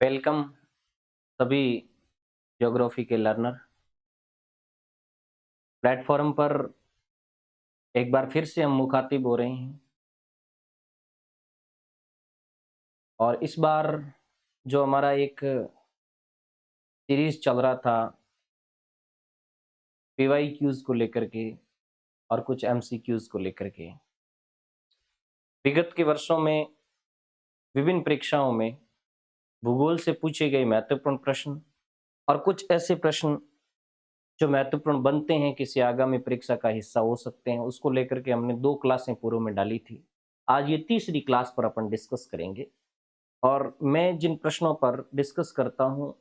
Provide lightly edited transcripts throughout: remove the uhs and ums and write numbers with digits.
Welcome सभी geography के learner. Platform पर एक बार फिर से हम मुखातिब हो रहे हैं और इस बार जो हमारा एक सीरीज चल रहा था पीवाईक्यूज को लेकर के और कुछ एमसीक्यूज को लेकर के, विगत के वर्षों में विभिन्न परीक्षाओं में भूगोल से पूछे गए महत्वपूर्ण प्रश्न और कुछ ऐसे प्रश्न जो महत्वपूर्ण बनते हैं किसी आगामी परीक्षा का हिस्सा हो सकते हैं, उसको लेकर के हमने 2 क्लासें पूर्व में डाली थी। आज ये तीसरी क्लास पर अपन डिस्कस करेंगे और मैं जिन प्रश्नों पर डिस्कस करता हूँ,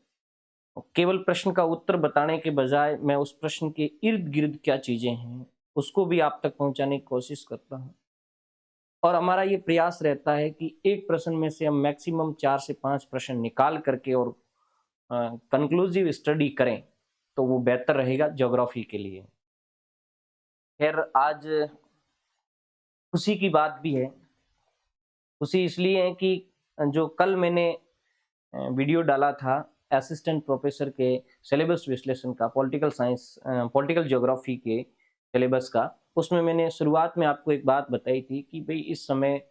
केवल प्रश्न का उत्तर बताने के बजाय मैं उस प्रश्न के इर्द गिर्द क्या चीजें हैं उसको भी आप तक पहुंचाने की कोशिश करता हूँ। और हमारा ये प्रयास रहता है कि एक प्रश्न में से हम मैक्सिमम 4 से 5 प्रश्न निकाल करके और कंक्लूसिव स्टडी करें तो वो बेहतर रहेगा ज्योग्राफी के लिए। खैर, आज खुशी की बात भी है। खुशी इसलिए है कि जो कल मैंने वीडियो डाला था असिस्टेंट प्रोफेसर के सिलेबस विश्लेषण का, पॉलिटिकल साइंस पॉलिटिकल ज्योग्राफी के सिलेबस का, उसमें मैंने शुरुआत में आपको एक बात बताई थी कि भाई इस समय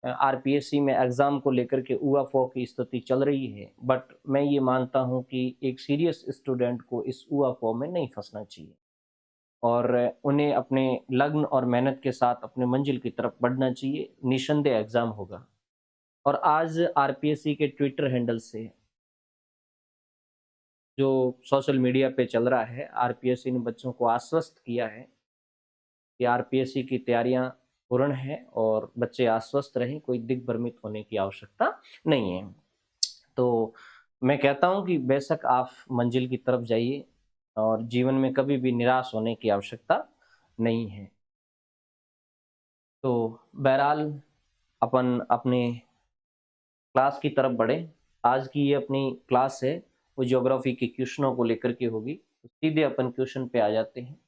आरपीएससी में एग्जाम को लेकर के UFO की स्थिति चल रही है, बट मैं ये मानता हूँ कि एक सीरियस स्टूडेंट को इस UFO में नहीं फंसना चाहिए और उन्हें अपने लग्न और मेहनत के साथ अपने मंजिल की तरफ बढ़ना चाहिए। निस्संदेह एग्जाम होगा। और आज आरपीएससी के ट्विटर हैंडल से जो सोशल मीडिया पे चल रहा है, आरपीएससी ने बच्चों को आश्वस्त किया है कि आरपीएससी की तैयारियां पूर्ण है और बच्चे आश्वस्त रहें, कोई दिग्भ्रमित होने की आवश्यकता नहीं है। तो मैं कहता हूं कि बेशक आप मंजिल की तरफ जाइए और जीवन में कभी भी निराश होने की आवश्यकता नहीं है। तो बहरहाल अपन अपने क्लास की तरफ बढ़े। आज की ये अपनी क्लास है वो ज्योग्राफी के क्वेश्चनों को लेकर के होगी। तो सीधे अपन क्वेश्चन पे आ जाते हैं।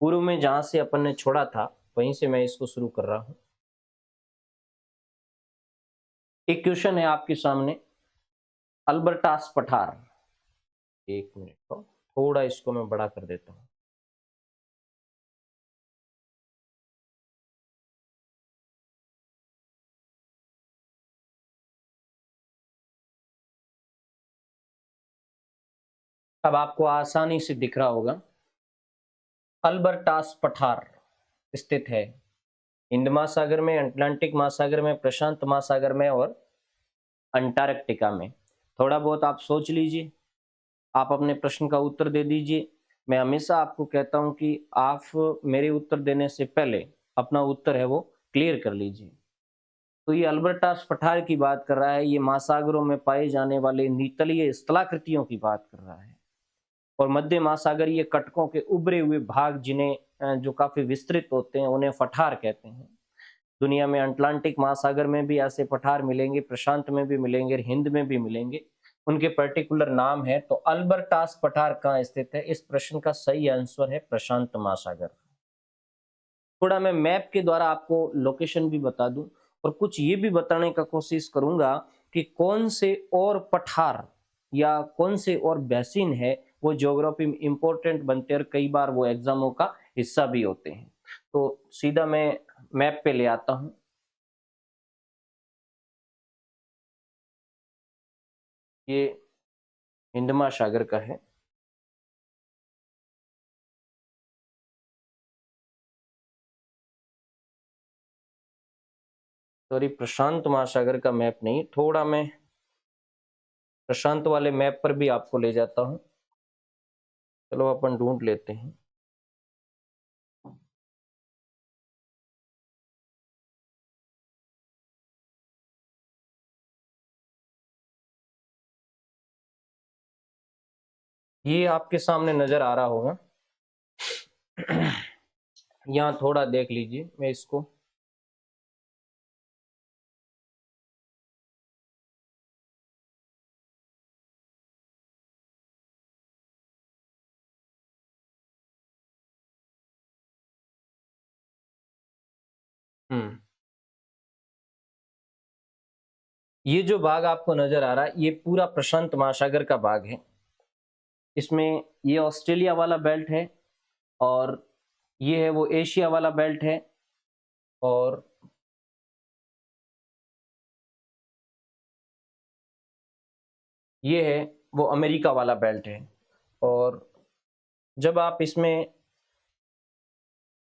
पूर्व में जहां से अपन ने छोड़ा था वहीं से मैं इसको शुरू कर रहा हूं। एक क्वेश्चन है आपके सामने, अल्बर्टास पठार। एक मिनट को थोड़ा इसको मैं बड़ा कर देता हूं। अब आपको आसानी से दिख रहा होगा। अल्बर्टास पठार स्थित है हिंद महासागर में, अटलांटिक महासागर में, प्रशांत महासागर में और अंटार्कटिका में। थोड़ा बहुत आप सोच लीजिए, आप अपने प्रश्न का उत्तर दे दीजिए। मैं हमेशा आपको कहता हूं कि आप मेरे उत्तर देने से पहले अपना उत्तर है वो क्लियर कर लीजिए। तो ये अल्बर्टास पठार की बात कर रहा है। ये महासागरों में पाए जाने वाले नितलीय स्थलाकृतियों की बात कर रहा है और मध्य महासागरीय कटकों के उभरे हुए भाग जिन्हें जो काफी विस्तृत होते हैं उन्हें पठार कहते हैं। दुनिया में अटलांटिक महासागर में भी ऐसे पठार मिलेंगे, प्रशांत में भी मिलेंगे, हिंद में भी मिलेंगे। उनके पर्टिकुलर नाम है। तो अल्बर्टास पठार कहाँ स्थित है? इस प्रश्न का सही आंसर है प्रशांत महासागर। थोड़ा मैं मैप के द्वारा आपको लोकेशन भी बता दूं और कुछ ये भी बताने का कोशिश करूंगा कि कौन से और पठार या कौन से और बेसिन है वो ज्योग्राफी में इंपॉर्टेंट बनते हैं और कई बार वो एग्जामों का हिस्सा भी होते हैं। तो सीधा मैं मैप पे ले आता हूं। ये हिंद महासागर का है। सॉरी, प्रशांत महासागर का मैप नहीं, थोड़ा मैं प्रशांत वाले मैप पर भी आपको ले जाता हूं। चलो अपन ढूंढ लेते हैं। ये आपके सामने नजर आ रहा होगा। यहाँ थोड़ा देख लीजिए, मैं इसको हम्म ये जो भाग आपको नजर आ रहा है ये पूरा प्रशांत महासागर का भाग है। इसमें ये ऑस्ट्रेलिया वाला बेल्ट है और ये है वो एशिया वाला बेल्ट है और ये है वो अमेरिका वाला बेल्ट है। और जब आप इसमें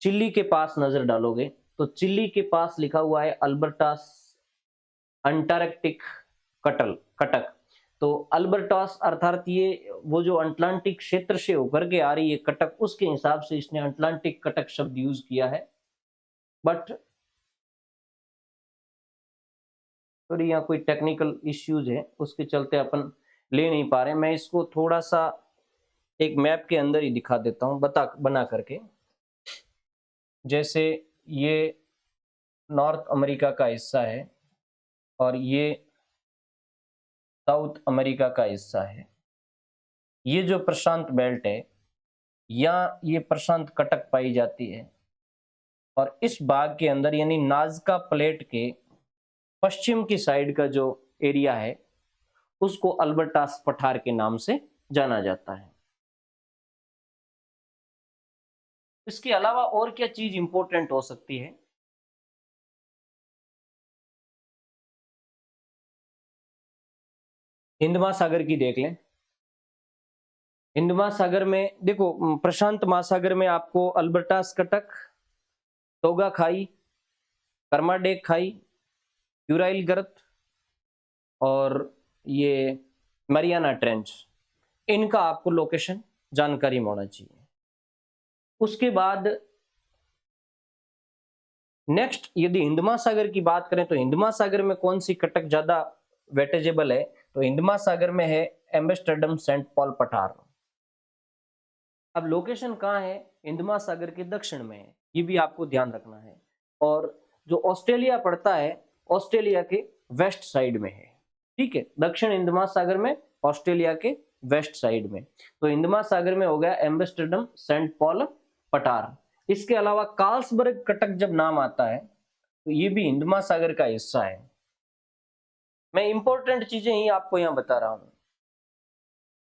चिली के पास नजर डालोगे तो चिली के पास लिखा हुआ है अल्बर्टास अंटार्कटिक कटक। तो अल्बर्टास अर्थात ये वो जो अटलांटिक क्षेत्र से होकर के आ रही है कटक, उसके हिसाब से इसने अटलांटिक कटक शब्द यूज किया है। बट थोड़ी यहाँ कोई टेक्निकल इश्यूज है उसके चलते अपन ले नहीं पा रहे। मैं इसको थोड़ा सा एक मैप के अंदर ही दिखा देता हूँ बना करके। जैसे ये नॉर्थ अमेरिका का हिस्सा है और ये साउथ अमेरिका का हिस्सा है। ये जो प्रशांत बेल्ट है यहाँ ये प्रशांत कटक पाई जाती है और इस भाग के अंदर यानी नाजका प्लेट के पश्चिम की साइड का जो एरिया है उसको अल्बर्टास पठार के नाम से जाना जाता है। इसके अलावा और क्या चीज इंपॉर्टेंट हो सकती है? हिंद महासागर की देख लें। हिंद महासागर में देखो प्रशांत महासागर में आपको अल्बर्टास कटक, टोगा खाई, कर्माडेक खाई, यूराइल गर्त और ये मरियाना ट्रेंच, इनका आपको लोकेशन जानकारी होना चाहिए। उसके बाद नेक्स्ट यदि हिंद महासागर की बात करें तो हिंद महासागर में कौन सी कटक ज्यादा वेटेजेबल है? तो हिंद महासागर में है एम्स्टर्डम सेंट पॉल पठार। अब लोकेशन कहाँ है? हिंद महासागर के दक्षिण में है, ये भी आपको ध्यान रखना है। और जो ऑस्ट्रेलिया पड़ता है ऑस्ट्रेलिया के वेस्ट साइड में है, ठीक है, दक्षिण हिंद महासागर में, ऑस्ट्रेलिया के वेस्ट साइड में। तो हिंद महासागर में हो गया एम्स्टर्डम सेंट पॉल पठार। इसके अलावा कार्लसबर्ग कटक जब नाम आता है तो ये भी हिंद महासागर का हिस्सा है। मैं इंपॉर्टेंट चीजें ही आपको यहाँ बता रहा हूँ।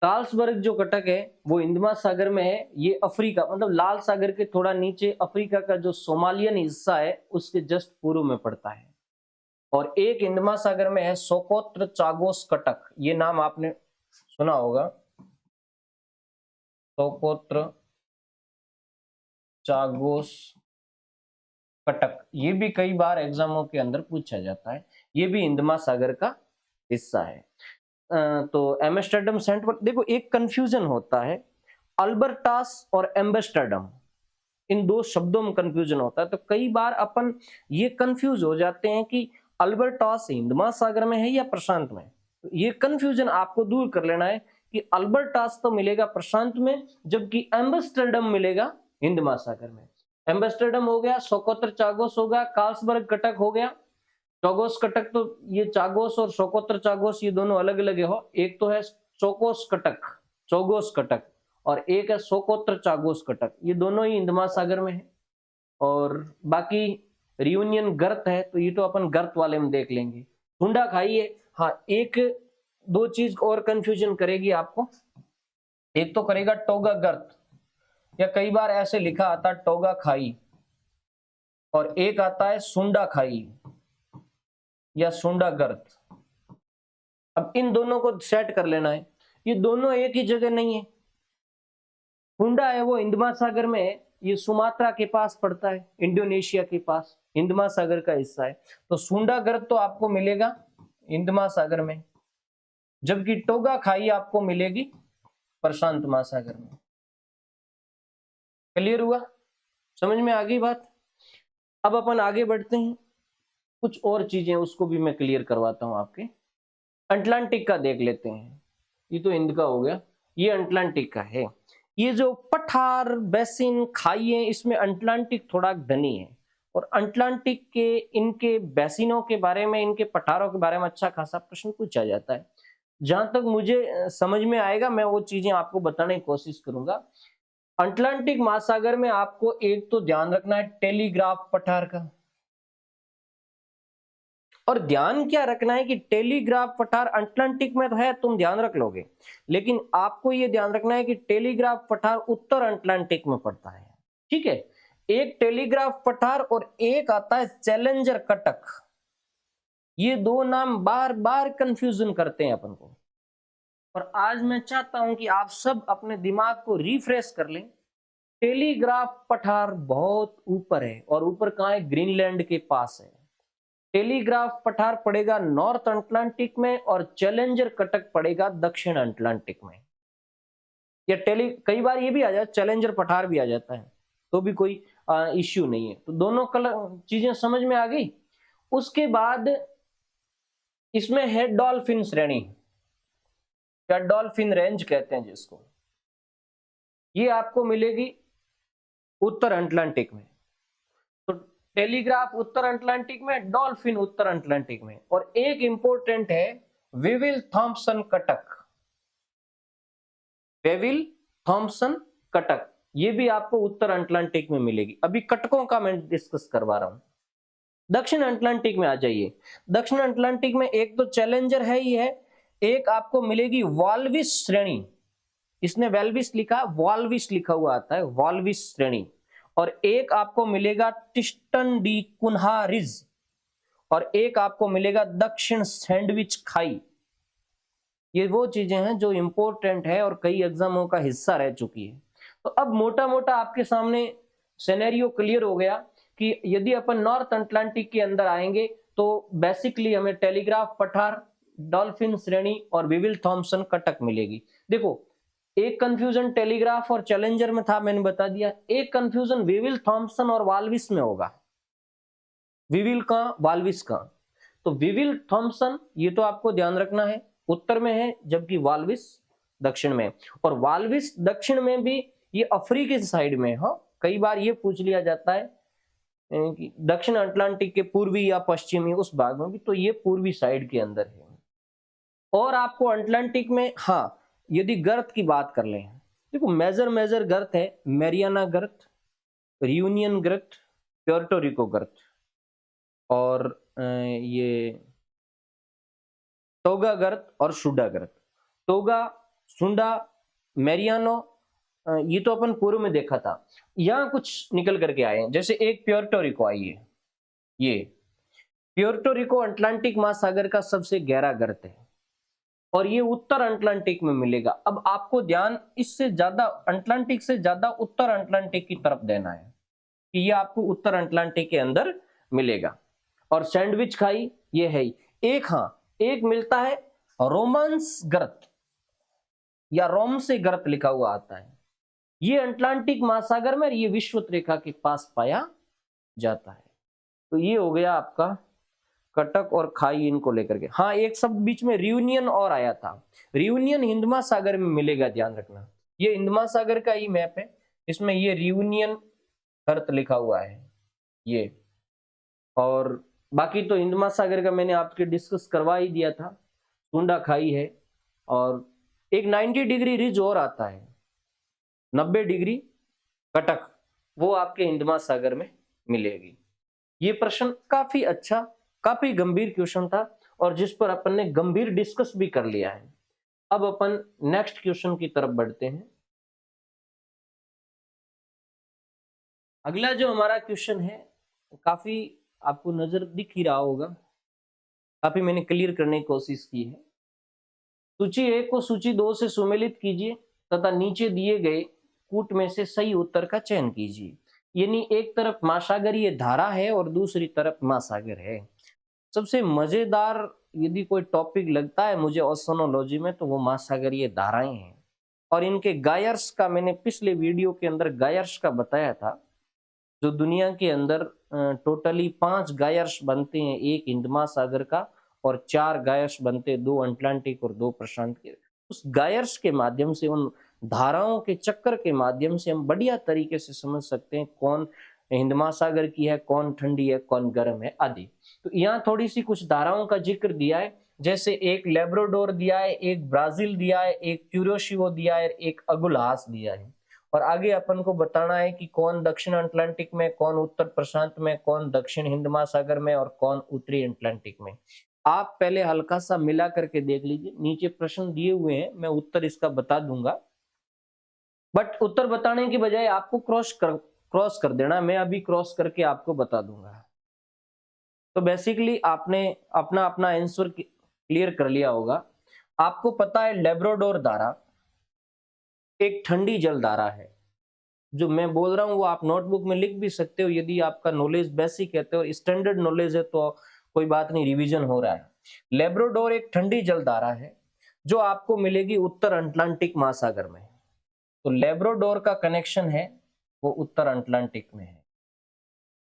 कार्लसबर्ग जो कटक है वो हिंद महासागर में है। ये अफ्रीका मतलब लाल सागर के थोड़ा नीचे अफ्रीका का जो सोमालियन हिस्सा है उसके जस्ट पूर्व में पड़ता है। और एक हिंद महासागर में है सोकोत्र चागोस कटक, ये नाम आपने सुना होगा, सोकोत्र चागोस कटक। ये भी कई बार एग्जामों के अंदर पूछा जाता है, ये भी हिंद महासागर का हिस्सा है। तो एम्स्टर्डम सेंट पॉल, देखो एक कंफ्यूजन होता है अल्बर्टास और एम्स्टर्डम, इन दो शब्दों में कंफ्यूजन होता है। तो कई बार अपन ये कंफ्यूज हो जाते हैं कि अल्बर्टास हिंद महासागर में है या प्रशांत में। तो ये कंफ्यूजन आपको दूर कर लेना है कि अल्बर्टास तो मिलेगा प्रशांत में जबकि एम्स्टर्डम मिलेगा हिंद महासागर में। एम्स्टर्डम हो गया, सोकोत्र चागोस हो गया, कार्लसबर्ग कटक हो गया। चागोस कटक तो ये चागोस और सोकोत्र चागोस ये दोनों अलग अलग हो, एक तो है चोकोस कटक, चोगोस कटक, और एक है सोकोत्र चागोस कटक, ये दोनों ही हिंद महासागर में है। और बाकी रियूनियन गर्त है तो ये तो अपन गर्त वाले में देख लेंगे। सुंडा खाई है, हाँ एक दो चीज और कंफ्यूजन करेगी आपको, एक तो करेगा टोगा गर्त, या कई बार ऐसे लिखा आता टोगा खाई, और एक आता है सुंडा खाई या सुंडा गर्त। अब इन दोनों को सेट कर लेना है, ये दोनों एक ही जगह नहीं है। सुंडा है वो हिंद महासागर में है, ये सुमात्रा के पास पड़ता है, इंडोनेशिया के पास, हिंद महासागर का हिस्सा है। तो सुंडा गर्त तो आपको मिलेगा हिंद महासागर में, जबकि टोगा खाई आपको मिलेगी प्रशांत महासागर में। क्लियर हुआ? समझ में आ गई बात? अब अपन आगे बढ़ते हैं, कुछ और चीजें उसको भी मैं क्लियर करवाता हूं आपके। अटलांटिक का देख लेते हैं, ये तो हिंद का हो गया, ये अटलांटिक का है। ये जो पठार बेसिन खाई है इसमें अटलांटिक थोड़ा धनी है, और अटलांटिक के इनके बेसिनों के बारे में, इनके पठारों के बारे में अच्छा खासा प्रश्न पूछा जाता है। जहां तक मुझे समझ में आएगा मैं वो चीजें आपको बताने की कोशिश करूंगा। अटलांटिक महासागर में आपको एक तो ध्यान रखना है टेलीग्राफ पठार का, और ध्यान क्या रखना है कि टेलीग्राफ पठार अटलांटिक में तो है, तुम ध्यान रख लोगे, लेकिन आपको ये ध्यान रखना है कि टेलीग्राफ पठार उत्तर अटलांटिक में पड़ता है। ठीक है, एक टेलीग्राफ पठार और एक आता है चैलेंजर कटक। ये दो नाम बार बार कंफ्यूजन करते हैं अपन को, और आज मैं चाहता हूं कि आप सब अपने दिमाग को रिफ्रेश कर लें। टेलीग्राफ पठार बहुत ऊपर है, और ऊपर कहां है? ग्रीनलैंड के पास है। टेलीग्राफ पठार पड़ेगा नॉर्थ अटलांटिक में, और चैलेंजर कटक पड़ेगा दक्षिण अटलांटिक में। या कई बार ये भी आ जाता है, चैलेंजर पठार भी आ जाता है, तो भी कोई इश्यू नहीं है। तो दोनों चीजें समझ में आ गई। उसके बाद इसमें है डॉल्फिन श्रेणी, या डॉल्फिन रेंज कहते हैं जिसको, ये आपको मिलेगी उत्तर अटलांटिक में। तो टेलीग्राफ उत्तर अटलांटिक में, डॉल्फिन उत्तर अटलांटिक में। और एक इंपॉर्टेंट है वेविल थॉम्पसन कटक, वेविल थॉम्पसन कटक, ये भी आपको उत्तर अटलांटिक में मिलेगी। अभी कटकों का मैं डिस्कस करवा रहा हूं। दक्षिण अटलांटिक में आ जाइए। दक्षिण अटलांटिक में एक तो चैलेंजर है ही है, एक आपको मिलेगी वाल्विस श्रेणी। इसने वेल्विस लिखा, वाल्विस लिखा हुआ आता है, वाल्विस श्रेणी। और एक आपको मिलेगा टिस्टन डी कुन्हारिज, और एक आपको मिलेगा दक्षिण सैंडविच खाई। ये वो चीजें हैं जो इंपॉर्टेंट है और कई एग्जामों का हिस्सा रह चुकी है। तो अब मोटा मोटा आपके सामने सिनेरियो क्लियर हो गया कि यदि अपन नॉर्थ अटलांटिक के अंदर आएंगे तो बेसिकली हमें टेलीग्राफ पठार, डॉल्फिन श्रेणी और विविल थॉम्पसन कटक मिलेगी। देखो, एक कंफ्यूजन टेलीग्राफ और चैलेंजर में था, मैंने बता दिया। एक कंफ्यूजन विविल थॉम्पसन और वाल्विस में होगा। विविल का, वाल्विस का। तो विविल थॉम्पसन ये तो आपको ध्यान रखना है, उत्तर में है, जबकि वाल्विस दक्षिण में। और वाल्विस दक्षिण में भी ये अफ्रीकी साइड में है। कई बार ये पूछ लिया जाता है कि दक्षिण अटलांटिक के पूर्वी या पश्चिमी उस भाग में भी, तो ये पूर्वी साइड के अंदर है। और आपको अटलांटिक में, हाँ, यदि गर्त की बात कर लें, देखो मेजर गर्त है मैरियाना गर्त, रियूनियन गर्त, प्योर्टो रिको गर्त, और ये टोगा गर्त और शुडा गर्त। टोगा, सुंडा, मैरियानो, ये तो अपन पूर्व में देखा था। यहां कुछ निकल करके आए हैं, जैसे एक प्योर्टो रिको आई है। ये प्योर्टो रिको अटलांटिक महासागर का सबसे गहरा गर्त है, और ये उत्तर अटलांटिक में मिलेगा। अब आपको ध्यान इससे ज्यादा, अटलांटिक से ज्यादा उत्तर अटलांटिक की तरफ देना है कि ये आपको उत्तर अटलांटिक के अंदर मिलेगा। और सैंडविच खाई ये है ही एक। हाँ, एक मिलता है रोमांस गर्त, या रोम से गर्त लिखा हुआ आता है। ये अटलांटिक महासागर में, ये विषुवत रेखा के पास पाया जाता है। तो ये हो गया आपका कटक और खाई, इनको लेकर के। हाँ, एक सब बीच में रियूनियन और आया था। रियूनियन हिंद महासागर में मिलेगा, ध्यान रखना। ये हिंद महासागर का ही मैप है, इसमें ये रियूनियन गर्त लिखा हुआ है ये। और बाकी तो हिंद महासागर का मैंने आपके डिस्कस करवा ही दिया था। सुंडा खाई है, और एक 90 डिग्री रिज और आता है, 90 डिग्री कटक, वो आपके हिंद महासागर में मिलेगी। ये प्रश्न काफी अच्छा, काफी गंभीर क्वेश्चन था, और जिस पर अपन ने गंभीर डिस्कस भी कर लिया है। अब अपन नेक्स्ट क्वेश्चन की तरफ बढ़ते हैं। अगला जो हमारा क्वेश्चन है, काफी आपको नजर दिख ही रहा होगा, काफी मैंने क्लियर करने की कोशिश की है। सूची 1 को सूची 2 से सुमेलित कीजिए तथा नीचे दिए गए कूट में से सही उत्तर का चयन कीजिए। यानी एक तरफ महासागरीय धारा है और दूसरी तरफ महासागर है। सबसे मजेदार यदि कोई टॉपिक लगता है मुझे ओशनोलॉजी में, तो वो महासागरीय धाराएं हैं। और इनके गायर्स का मैंने पिछले वीडियो के अंदर गायर्स का बताया था। जो दुनिया के अंदर टोटली 5 गायर्स बनते हैं, एक हिंद महासागर का, और 4 गायर्स बनते, 2 अटलांटिक और 2 प्रशांत के। उस गायर्स के माध्यम से, उन धाराओं के चक्कर के माध्यम से हम बढ़िया तरीके से समझ सकते हैं कौन हिंद महासागर की है, कौन ठंडी है, कौन गर्म है आदि। तो यहाँ थोड़ी सी कुछ धाराओं का जिक्र दिया है, जैसे एक लेब्राडोर दिया है, एक ब्राजील दिया है, एक क्यूरोशिवो दिया है, एक अगुलहास दिया है। और आगे अपन को बताना है कि कौन दक्षिण अटलांटिक में, कौन उत्तर प्रशांत में, कौन दक्षिण हिंद महासागर में और कौन उत्तरी अटलांटिक में। आप पहले हल्का सा मिला करके देख लीजिए, नीचे प्रश्न दिए हुए हैं, मैं उत्तर इसका बता दूंगा, बट उत्तर बताने की बजाय आपको क्रॉस कर देना, मैं अभी क्रॉस करके आपको बता दूंगा। तो बेसिकली आपने अपना अपना आंसर क्लियर कर लिया होगा। आपको पता है लेब्राडोर धारा एक ठंडी जल धारा है। जो मैं बोल रहा हूं वो आप नोटबुक में लिख भी सकते हो, यदि आपका नॉलेज बेसिक है तो, स्टैंडर्ड नॉलेज है तो कोई बात नहीं, रिवीजन हो रहा है। लेब्राडोर एक ठंडी जल धारा है जो आपको मिलेगी उत्तर अटलांटिक महासागर में। तो लेब्राडोर का कनेक्शन है वो उत्तर अटलांटिक में है।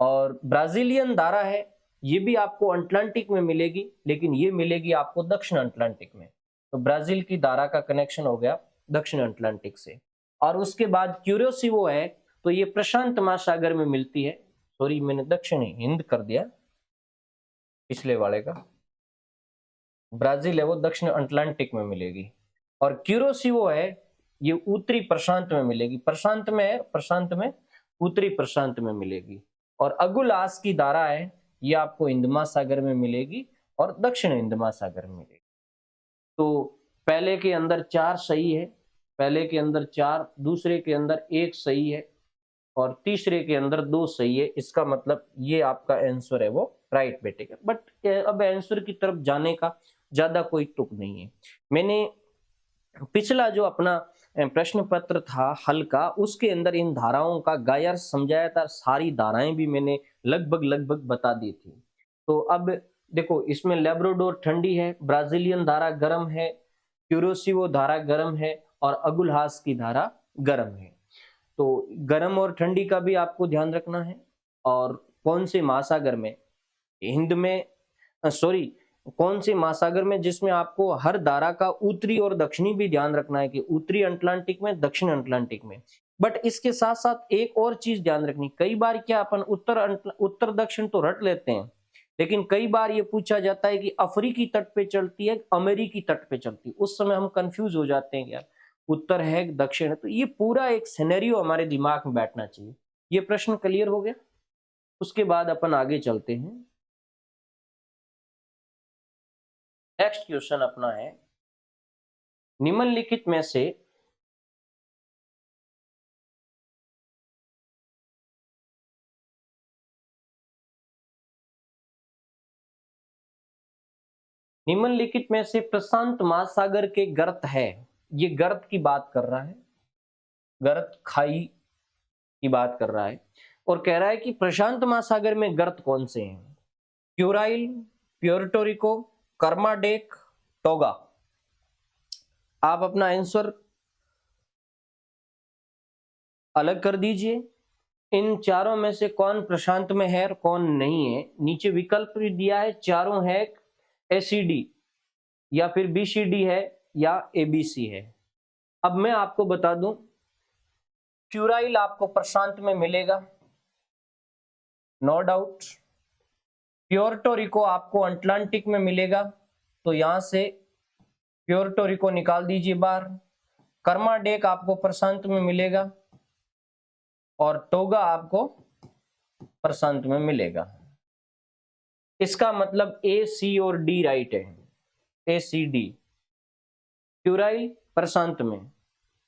और ब्राजीलियन धारा है, ये भी आपको अटलांटिक में मिलेगी, लेकिन ये मिलेगी आपको दक्षिण अटलांटिक में। तो ब्राजील की धारा का कनेक्शन हो गया दक्षिण अटलांटिक से। और उसके बाद क्यूरोसिवो है, तो ये प्रशांत महासागर में मिलती है। सॉरी, मैंने दक्षिण हिंद कर दिया पिछले वाले का, ब्राजील है वो दक्षिण अटलांटिक में मिलेगी। और क्यूरोसिवो है ये उत्तरी प्रशांत में मिलेगी, प्रशांत में है, प्रशांत में, उत्तरी प्रशांत में मिलेगी। और अगुलास की धारा है ये आपको हिंद महासागर में मिलेगी और दक्षिण हिंद महासागर में मिलेगी। तो पहले के अंदर 4 सही है, पहले के अंदर 4, दूसरे के अंदर 1 सही है और तीसरे के अंदर 2 सही है। इसका मतलब ये आपका आंसर है वो राइट बैठेगा। बट अब आंसर की तरफ जाने का ज्यादा कोई तुक नहीं है। मैंने पिछला जो अपना प्रश्न पत्र था हल का, उसके अंदर इन धाराओं का गायर समझाया था, सारी धाराएं भी मैंने लगभग बता दी थी। तो अब देखो, इसमें लेब्राडोर ठंडी है, ब्राजीलियन धारा गर्म है, क्यूरोसिवो धारा गर्म है और अगुलहास की धारा गर्म है। तो गर्म और ठंडी का भी आपको ध्यान रखना है। और कौन से महासागर में, हिंद में, सॉरी, कौन से महासागर में, जिसमें आपको हर धारा का उत्तरी और दक्षिणी भी ध्यान रखना है कि उत्तरी अटलांटिक में, दक्षिण अटलांटिक में। बट इसके साथ साथ एक और चीज ध्यान रखनी, कई बार क्या अपन उत्तर दक्षिण तो रट लेते हैं, लेकिन कई बार ये पूछा जाता है कि अफ्रीकी तट पे चलती है, अमेरिकी तट पे चलती है, उस समय हम कंफ्यूज हो जाते हैं यार, उत्तर है दक्षिण है। तो ये पूरा एक सिनेरियो हमारे दिमाग में बैठना चाहिए। ये प्रश्न क्लियर हो गया। उसके बाद अपन आगे चलते हैं। नेक्स्ट क्वेश्चन अपना है, निम्नलिखित में से निम्नलिखित में से प्रशांत महासागर के गर्त है, ये गर्त की बात कर रहा है, गर्त खाई की बात कर रहा है, और कह रहा है कि प्रशांत महासागर में गर्त कौन से हैं? Kuril, Puerto Rico, Kermadec, Tonga. आप अपना आंसर अलग कर दीजिए। इन चारों में से कौन प्रशांत में है और कौन नहीं है? नीचे विकल्प भी दिया है, चारों है एसीडी या फिर बीसीडी है या एबीसी है। अब मैं आपको बता दूं, क्यूराइल आपको प्रशांत में मिलेगा, नो डाउट। प्योर्टो रिको आपको अटलांटिक में मिलेगा, तो यहां से प्योर्टो रिको निकाल दीजिए बाहर। कर्माडेक आपको प्रशांत में मिलेगा और टोगा आपको प्रशांत में मिलेगा। इसका मतलब ए, सी और डी राइट है, ए सी डी। क्यूराइल प्रशांत में,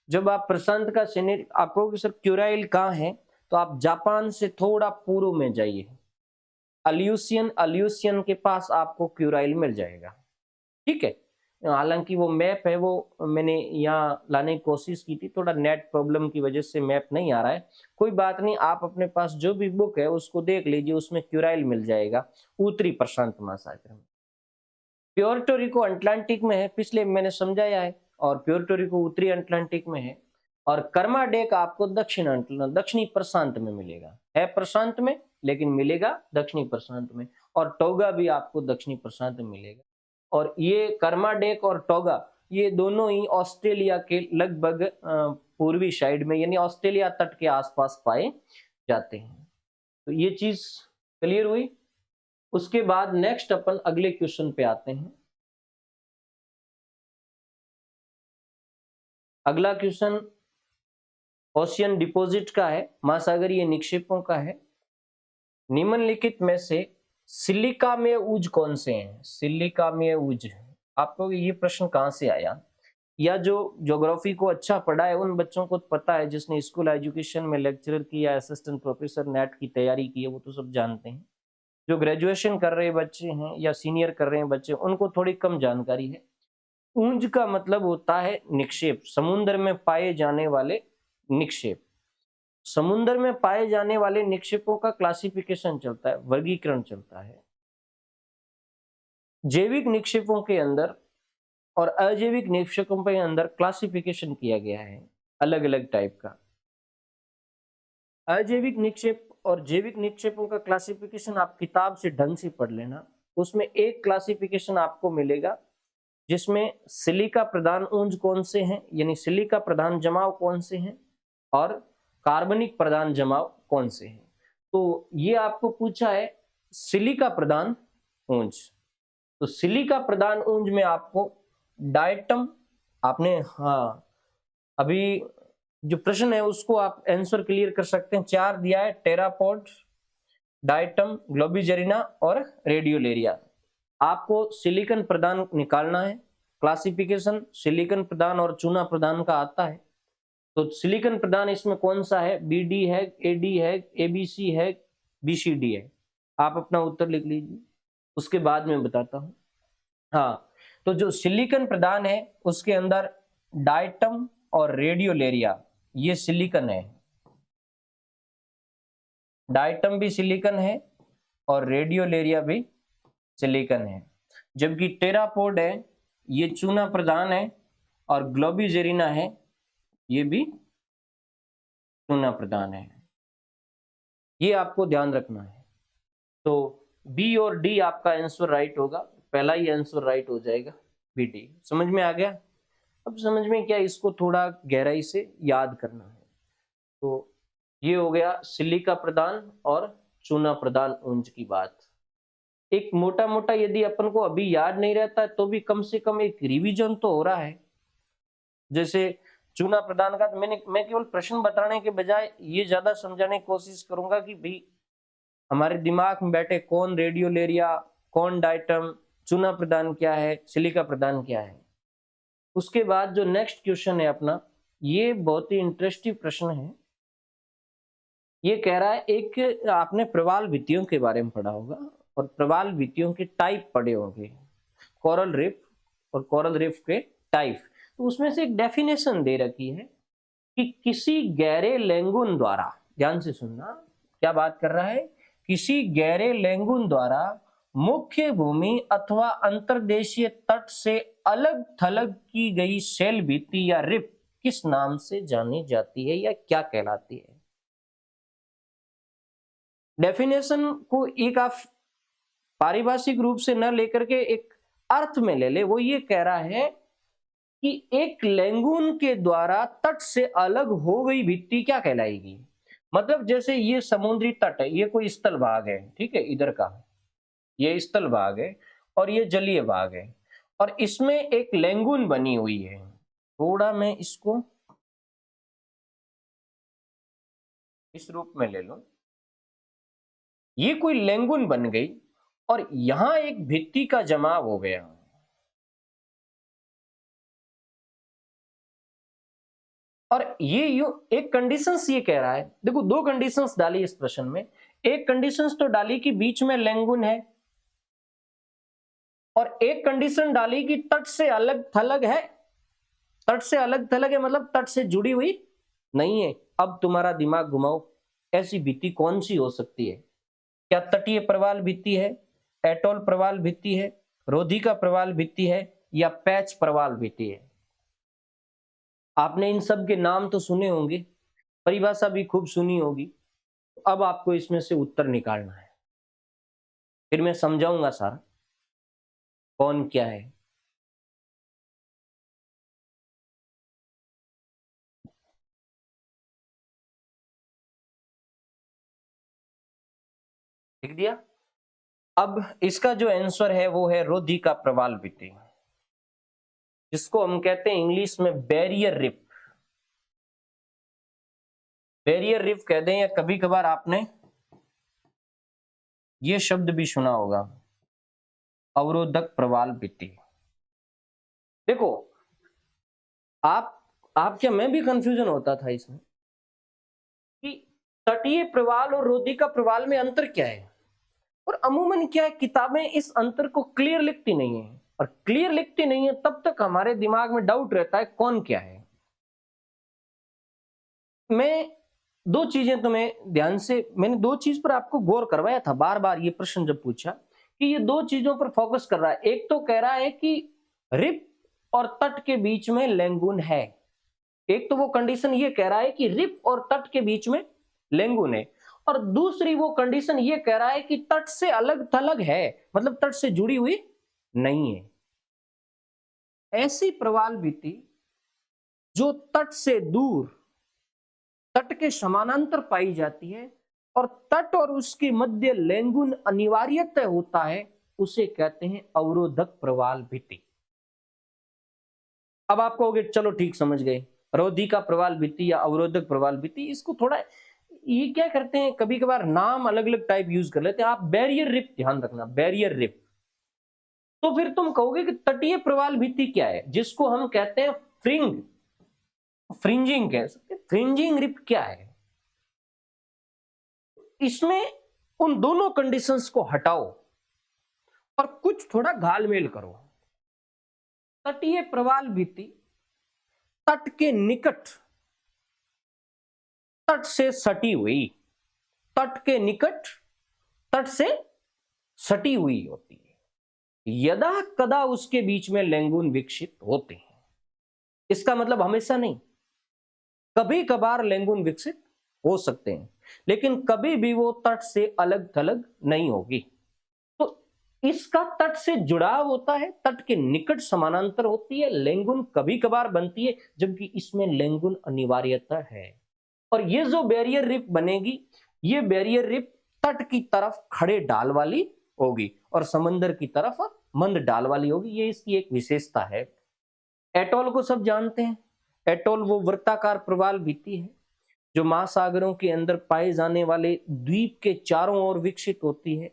जब आप प्रशांत का सीनियर आपको सर क्यूराइल कहाँ है, तो आप जापान से थोड़ा पूर्व में जाइए, अल्यूसियन के पास आपको क्यूराइल मिल जाएगा। ठीक है, हालांकि वो मैप है वो मैंने यहाँ लाने की कोशिश की थी, थोड़ा नेट प्रॉब्लम की वजह से मैप नहीं आ रहा है। कोई बात नहीं, आप अपने पास जो भी बुक है उसको देख लीजिए, उसमें क्यूराइल मिल जाएगा उत्तरी प्रशांत महासागर में। प्योर्टो रिको अटलांटिक में है, पिछले मैंने समझाया है, और प्योर्टो रिको उत्तरी अटलांटिक में है। और कर्माडेक आपको दक्षिणी प्रशांत में मिलेगा, है प्रशांत में लेकिन मिलेगा दक्षिणी प्रशांत में। और टोगा भी आपको दक्षिणी प्रशांत में मिलेगा। और ये कर्माडेक और टोगा ये दोनों ही ऑस्ट्रेलिया के लगभग पूर्वी साइड में, यानी ऑस्ट्रेलिया तट के आसपास पाए जाते हैं। तो ये चीज क्लियर हुई। उसके बाद नेक्स्ट अपन अगले क्वेश्चन पे आते हैं। अगला क्वेश्चन ओशियन डिपॉजिट का है, महासागरीय निक्षेपों का है। निम्नलिखित में से सिलिका ऊज कौन से हैं? सिलिका ऊज, आपको ये प्रश्न कहाँ से आया? या जो ज्योग्राफी को अच्छा पढ़ा है उन बच्चों को पता है, जिसने स्कूल एजुकेशन में लेक्चरर की या असिस्टेंट प्रोफेसर नेट की तैयारी की है, वो तो सब जानते हैं। जो ग्रेजुएशन कर रहे बच्चे हैं या सीनियर कर रहे हैं बच्चे, उनको थोड़ी कम जानकारी है। ऊंज का मतलब होता है निक्षेप, समुद्र में पाए जाने वाले निक्षेप। समुद्र में पाए जाने वाले निक्षेपों का क्लासिफिकेशन चलता है, वर्गीकरण चलता है। जैविक निक्षेपों के अंदर और अजैविक निक्षेपों के अंदर क्लासिफिकेशन किया गया है अलग अलग टाइप का। अजैविक निक्षेप और जैविक निक्षेपों का क्लासिफिकेशन आप किताब से ढंग से पढ़ लेना। उसमें एक क्लासिफिकेशन आपको मिलेगा जिसमें सिलिका प्रधान ऊंज कौन से हैं, यानी सिलिका प्रधान जमाव कौन से हैं, और कार्बनिक प्रधान जमाव कौन से हैं। तो ये आपको पूछा है सिलिका प्रधान ऊंज। तो सिलिका प्रधान ऊंज में आपको डायटम, आपने हाँ अभी जो प्रश्न है उसको आप आंसर क्लियर कर सकते हैं। 4 दिया है, टेरापोड, डायटम, ग्लोबिजेरिना और रेडियोलेरिया। आपको सिलिकन प्रदान निकालना है। क्लासिफिकेशन सिलिकन प्रदान और चूना प्रदान का आता है। तो सिलिकन प्रदान इसमें कौन सा है? बीडी है, एडी है, एबीसी है, बीसीडी है। आप अपना उत्तर लिख लीजिए, उसके बाद में बताता हूं। हाँ, तो जो सिलिकन प्रदान है उसके अंदर डायटम और रेडियोलेरिया ये सिलिकन है। डायटम भी सिलिकन है और रेडियोलेरिया भी सिलिकन है। जबकि टेरापोड है ये चूना प्रधान है और ग्लोबिजेरिना है ये भी चूना प्रधान है। ये आपको ध्यान रखना है। तो बी और डी आपका आंसर राइट होगा, पहला ही आंसर राइट हो जाएगा, बी डी। समझ में आ गया? अब समझ में क्या, इसको थोड़ा गहराई से याद करना है। तो ये हो गया सिलिका प्रदान और चूना प्रदान ऊंज की बात। एक मोटा मोटा यदि अपन को अभी याद नहीं रहता है तो भी कम से कम एक रिवीजन तो हो रहा है। जैसे चूना प्रदान का मैं केवल प्रश्न बताने के बजाय ये ज्यादा समझाने की कोशिश करूंगा कि भाई हमारे दिमाग में बैठे कौन रेडियोलेरिया, कौन डायटम, चूना प्रदान क्या है, सिलिका प्रदान क्या है। उसके बाद जो नेक्स्ट क्वेश्चन है अपना, ये बहुत ही इंटरेस्टिंग प्रश्न है। ये कह रहा है, एक आपने प्रवाल भित्तियों के बारे में पढ़ा होगा और प्रवाल भित्तियों के टाइप पढ़े होंगे, कोरल रीफ और कोरल रीफ के टाइप। तो उसमें से एक डेफिनेशन दे रखी है कि किसी गहरे लैंगून द्वारा, ध्यान से सुनना क्या बात कर रहा है, किसी गहरे लैंगून द्वारा मुख्य भूमि अथवा अंतर्देशीय तट से अलग थलग की गई शैल भित्ति या रिप किस नाम से जानी जाती है या क्या कहलाती है। डेफिनेशन को एक आप पारिभाषिक रूप से न लेकर के एक अर्थ में ले ले। वो ये कह रहा है कि एक लैंगून के द्वारा तट से अलग हो गई भित्ति क्या कहलाएगी। मतलब जैसे ये समुद्री तट है, ये कोई स्थल भाग है, ठीक है, इधर का ये स्थल भाग है और ये जलीय भाग है, और इसमें एक लैंगून बनी हुई है। थोड़ा मैं इसको इस रूप में ले लूं, ये कोई लैंगून बन गई और यहां एक भित्ति का जमाव हो गया। और ये एक कंडीशंस ये कह रहा है, देखो 2 कंडीशंस डाली इस प्रश्न में। एक कंडीशंस तो डाली कि बीच में लैंगून है, और एक कंडीशन डाली कि तट से अलग थलग है। तट से अलग थलग है मतलब तट से जुड़ी हुई नहीं है। अब तुम्हारा दिमाग घुमाओ, ऐसी भित्ति कौन सी हो सकती है? क्या तटीय प्रवाल भित्ति है, एटोल प्रवाल भित्ति है, रोधिका प्रवाल भित्ति है, या पैच प्रवाल भित्ति है? आपने इन सब के नाम तो सुने होंगे, परिभाषा भी खूब सुनी होगी। अब आपको इसमें से उत्तर निकालना है, फिर मैं समझाऊंगा सारा कौन क्या है। लिख दिया? अब इसका जो आंसर है वो है रोधिका प्रवाल भित्ति, जिसको हम कहते हैं इंग्लिश में बैरियर रिप। बैरियर रीफ कह दें, या कभी कभार आपने ये शब्द भी सुना होगा, अवरोधक प्रवाल भित्ति। देखो आप क्या, मैं भी कंफ्यूजन होता था इसमें कि तटीय प्रवाल और रोधिका प्रवाल में अंतर क्या है, और अमूमन क्या है, किताबें इस अंतर को क्लियर लिखती नहीं है, और क्लियर लिखती नहीं है तब तक हमारे दिमाग में डाउट रहता है कौन क्या है। मैं दो चीजें तुम्हें ध्यान से, मैंने दो चीज पर आपको गौर करवाया था बार बार, ये प्रश्न जब पूछा कि ये दो चीजों पर फोकस कर रहा है। एक तो कह रहा है कि रिप और तट के बीच में लेंगुन है, एक तो वो कंडीशन ये कह रहा है कि रिप और तट के बीच में लेंगुन है, और दूसरी वो कंडीशन ये कह रहा है कि तट से अलग थलग है, मतलब तट से जुड़ी हुई नहीं है। ऐसी प्रवाल भित्ति जो तट से दूर, तट के समानांतर पाई जाती है, और तट और उसके मध्य लेंगुन अनिवार्यतः होता है, उसे कहते हैं अवरोधक प्रवाल भित्ति। अब आप कहोगे चलो ठीक समझ गए, रोधिका प्रवाल भित्ति या अवरोधक प्रवाल भित्ति, इसको थोड़ा ये क्या करते हैं, कभी कभार नाम अलग अलग टाइप यूज कर लेते हैं। आप बैरियर रिप ध्यान रखना, बैरियर रिप। तो फिर तुम कहोगे कि तटीय प्रवाल भित्ति क्या है, जिसको हम कहते हैं फ्रिंजिंग कह सकते, फ्रिंजिंग रिप क्या है। इसमें उन दोनों कंडीशंस को हटाओ और कुछ थोड़ा घालमेल करो। तटीय प्रवाल भित्ति तट के निकट, तट से सटी हुई, तट के निकट, तट से सटी हुई होती है, यदा कदा उसके बीच में लेंगुन विकसित होते हैं। इसका मतलब हमेशा नहीं, कभी कभार लेंगुन विकसित हो सकते हैं, लेकिन कभी भी वो तट से अलग थलग नहीं होगी। तो इसका तट से जुड़ाव होता है, तट के निकट समानांतर होती है, लेंगुन कभी कभार बनती है, जबकि इसमें लेंगुन अनिवार्यता है। और ये जो बैरियर रिप बनेगी, ये बैरियर रिप तट की तरफ खड़े ढाल वाली होगी और समंदर की तरफ मंद ढाल वाली होगी। ये इसकी एक विशेषता है। एटोल को सब जानते हैं। एटोल वो वृत्ताकार प्रवाल भित्ति है जो महासागरों के अंदर पाए जाने वाले द्वीप के चारों ओर विकसित होती है,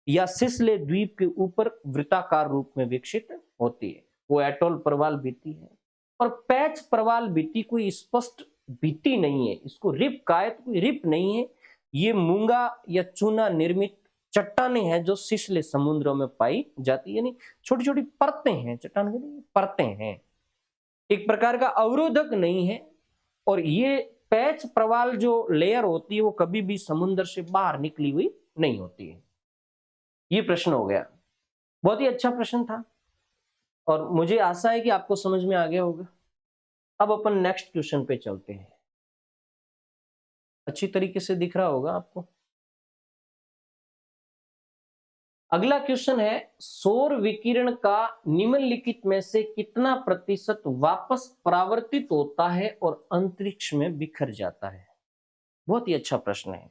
या सिसले द्वीप के ऊपर वृत्ताकार रूप में विकसित होती है, वो एटोल प्रवाल भित्ति है। और पैच प्रवाल भित्ति कोई स्पष्ट भित्ति नहीं है, इसको रिप कहा है तो कोई रिप नहीं है। ये मूंगा या चूना निर्मित चट्टानें हैं जो सिसले समुद्रों में पाई जाती है, यानी छोटी छोटी परतें हैं, चट्टान की परतें हैं, एक प्रकार का अवरोधक नहीं है। और ये पैच प्रवाल जो लेयर होती है वो कभी भी समुद्र से बाहर निकली हुई नहीं होती है। ये प्रश्न हो गया, बहुत ही अच्छा प्रश्न था और मुझे आशा है कि आपको समझ में आ गया होगा। अब अपन नेक्स्ट क्वेश्चन पे चलते हैं। अच्छी तरीके से दिख रहा होगा आपको। अगला क्वेश्चन है, सौर विकिरण का निम्नलिखित में से कितना प्रतिशत वापस परावर्तित होता है और अंतरिक्ष में बिखर जाता है। बहुत ही अच्छा प्रश्न है।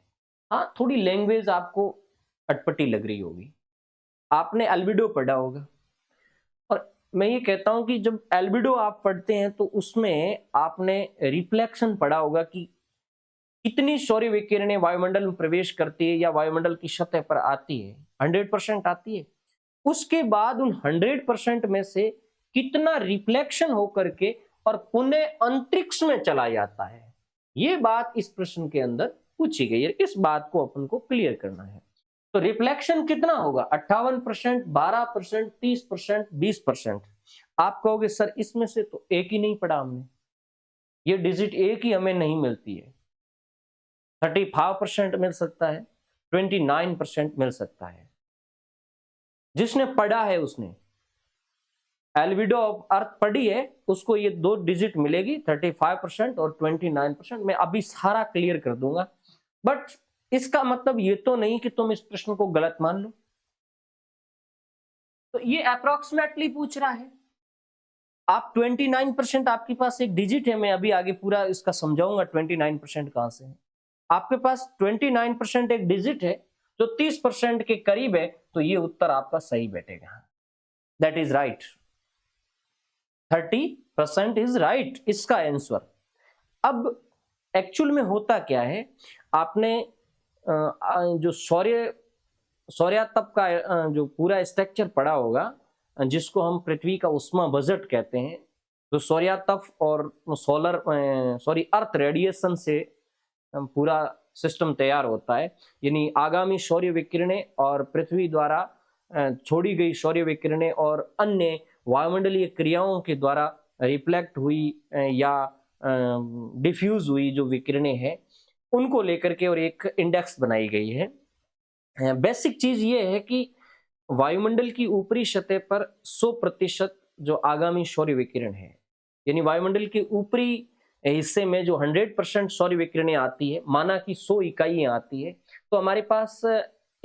हाँ, थोड़ी लैंग्वेज आपको अटपटी लग रही होगी। आपने एल्बिडो पढ़ा होगा, और मैं ये कहता हूं कि जब एल्बिडो आप पढ़ते हैं तो उसमें आपने रिफ्लेक्शन पढ़ा होगा कि कितनी सौर विकिरणें वायुमंडल में प्रवेश करती है या वायुमंडल की सतह पर आती है। 100% आती है। उसके बाद उन 100% में से कितना रिफ्लेक्शन होकर के और पुनः अंतरिक्ष में चला जाता है, ये बात इस प्रश्न के अंदर पूछी गई है। इस बात को अपन को क्लियर करना है। तो रिफ्लेक्शन कितना होगा, 58%, 12%, 30%, 20%। आप कहोगे सर इसमें से तो एक ही नहीं पढ़ा हमने, ये डिजिट एक ही हमें नहीं मिलती है। 35% मिल सकता है, 29% मिल सकता है। जिसने पढ़ा है, उसने एल्बिडो ऑफ अर्थ पढ़ी है, उसको ये दो डिजिट मिलेगी, 35% और 29%। मैं अभी सारा क्लियर कर दूंगा, बट इसका मतलब ये तो नहीं कि तुम इस प्रश्न को गलत मान लो। तो ये अप्रोक्सीमेटली पूछ रहा है। आप 29% आपके पास एक डिजिट है, मैं अभी आगे पूरा इसका समझाऊंगा 29% कहां से है। आपके पास 29% एक डिजिट है जो 30% के करीब है, तो ये उत्तर आपका सही बैठेगा। That is right, 30% is right इसका आंसर। अब एक्चुअल में होता क्या है, आपने जो सौर्यातप का जो पूरा स्ट्रक्चर पढ़ा होगा, जिसको हम पृथ्वी का उष्मा बजट कहते हैं, तो सौर्यातप और अर्थ रेडिएशन से पूरा सिस्टम तैयार होता है। यानी आगामी सौर्य विकिरणें और पृथ्वी द्वारा छोड़ी गई सौर्य विकिरणें और अन्य वायुमंडलीय क्रियाओं के द्वारा रिफ्लेक्ट हुई या डिफ्यूज हुई जो विकिरणें हैं, उनको लेकर के और एक इंडेक्स बनाई गई है। बेसिक चीज ये है कि वायुमंडल की ऊपरी सतह पर 100% जो आगामी सौर्य विकिरण है, यानी वायुमंडल के ऊपरी हिस्से में जो 100% सौर्य विकिरणें आती है, माना कि 100 इकाइयां आती है, तो हमारे पास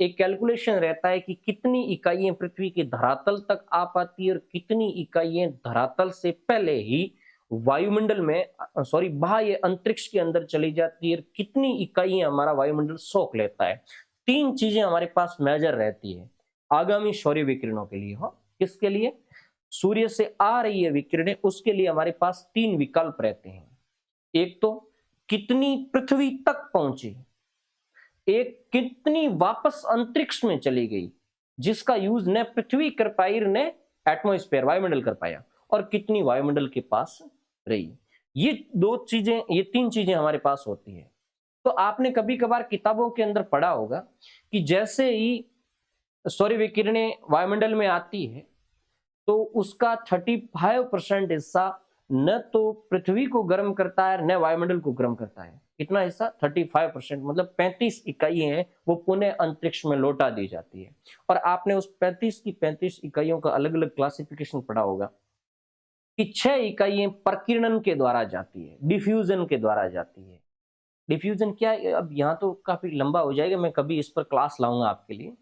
एक कैलकुलेशन रहता है कि कितनी इकाइयां पृथ्वी के धरातल तक आ पाती है और कितनी इकाइयां धरातल से पहले ही वायुमंडल में बाह्य अंतरिक्ष के अंदर चली जाती है, कितनी इकाइयां हमारा वायुमंडल सोख लेता है। 3 चीजें हमारे पास मेजर रहती है आगामी सौर्य विकिरणों के लिए। हो किसके लिए? सूर्य से आ रही है विकिरणें, उसके लिए हमारे पास 3 विकल्प रहते हैं। एक तो कितनी पृथ्वी तक पहुंची, एक कितनी वापस अंतरिक्ष में चली गई जिसका यूज न पृथ्वी कर पाई न एटमॉस्फेयर वायुमंडल कर पाया, और कितनी वायुमंडल के पास रही। ये 3 चीजें हमारे पास होती है। तो आपने कभी कभार किताबों के अंदर पढ़ा होगा कि जैसे ही सौर्य विकिरणें वायुमंडल में आती है तो उसका 35% हिस्सा न तो पृथ्वी को गर्म करता है न वायुमंडल को गर्म करता है। कितना हिस्सा? 35%, मतलब 35 इकाइयां हैं वो पुनः अंतरिक्ष में लौटा दी जाती है। और आपने उस 35 की 35 इकाइयों का अलग अलग क्लासिफिकेशन पढ़ा होगा कि 6 इकाइयां प्रकीर्णन के द्वारा जाती है, डिफ्यूजन के द्वारा जाती है। डिफ्यूजन क्या है, अब यहाँ तो काफी लंबा हो जाएगा, मैं कभी इस पर क्लास लाऊंगा आपके लिए।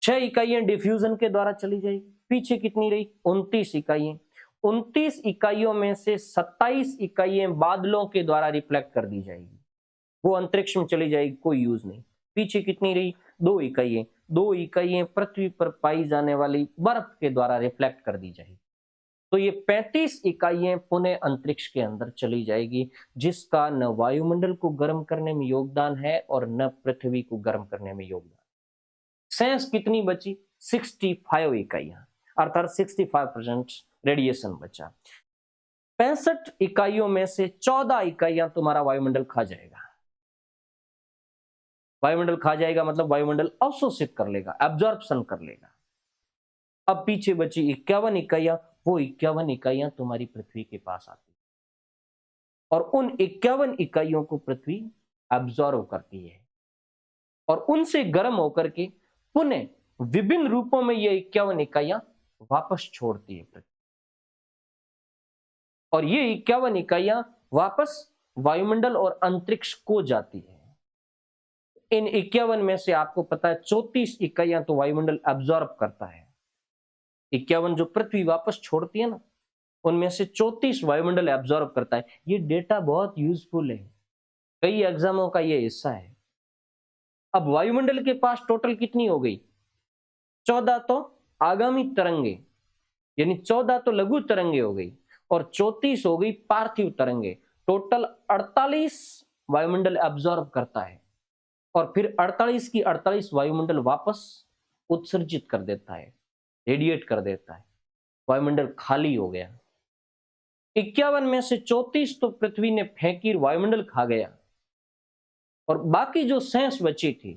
6 इकाइयां डिफ्यूजन के द्वारा चली जाएगी। पीछे कितनी रही? 29 इकाइयां। 29 इकाइयों में से 27 इकाइयां बादलों के द्वारा रिफ्लेक्ट कर दी जाएगी, वो अंतरिक्ष में चली जाएगी, कोई यूज नहीं। पीछे कितनी रही? 2 इकाइयां। 2 इकाइयां पृथ्वी पर पाई जाने वाली बर्फ के द्वारा रिफ्लेक्ट कर दी जाएगी। तो ये 35 इकाइयां पुनः अंतरिक्ष के अंदर चली जाएगी, जिसका न वायुमंडल को गर्म करने में योगदान है और न पृथ्वी को गर्म करने में योगदान। सेंस कितनी बची? 65 इकाइयां, अर्थात 65% रेडिएशन बचा। 65 इकाइयों में से 14 इकाइयां तुम्हारा वायुमंडल खा जाएगा। वायुमंडल खा जाएगा मतलब वायुमंडल अवशोषित कर लेगा, एब्जॉर्प्शन कर लेगा। अब पीछे बची 51 इकाइयां, वो 51 इकाइयां तुम्हारी पृथ्वी के पास आती है और उन 51 इकाइयों को पृथ्वी एब्जॉर्व करती है और उनसे गर्म होकर के पुनः विभिन्न रूपों में ये 51 इकाइयां वापस छोड़ती है पृथ्वी, और ये 51 इकाइयां वापस वायुमंडल और अंतरिक्ष को जाती है। इन 51 में से आपको पता है 34 इकाइयां तो वायुमंडल एब्जॉर्ब करता है। 51 जो पृथ्वी वापस छोड़ती है ना, उनमें से 34 वायुमंडल एब्जॉर्ब करता है। ये डेटा बहुत यूजफुल है, कई एग्जामों का ये हिस्सा है। अब वायुमंडल के पास टोटल कितनी हो गई? 14 तो आगामी तरंगे, यानी 14 तो लघु तरंगे हो गई और 34 हो गई पार्थिव तरंगे। टोटल 48 वायुमंडल एब्जॉर्ब करता है और फिर 48 की 48 वायुमंडल वापस उत्सर्जित कर देता है, रेडिएट कर देता है। वायुमंडल खाली हो गया। 51 में से 34 तो पृथ्वी ने फेंकी, वायुमंडल खा गया, और बाकी जो शेष बची थी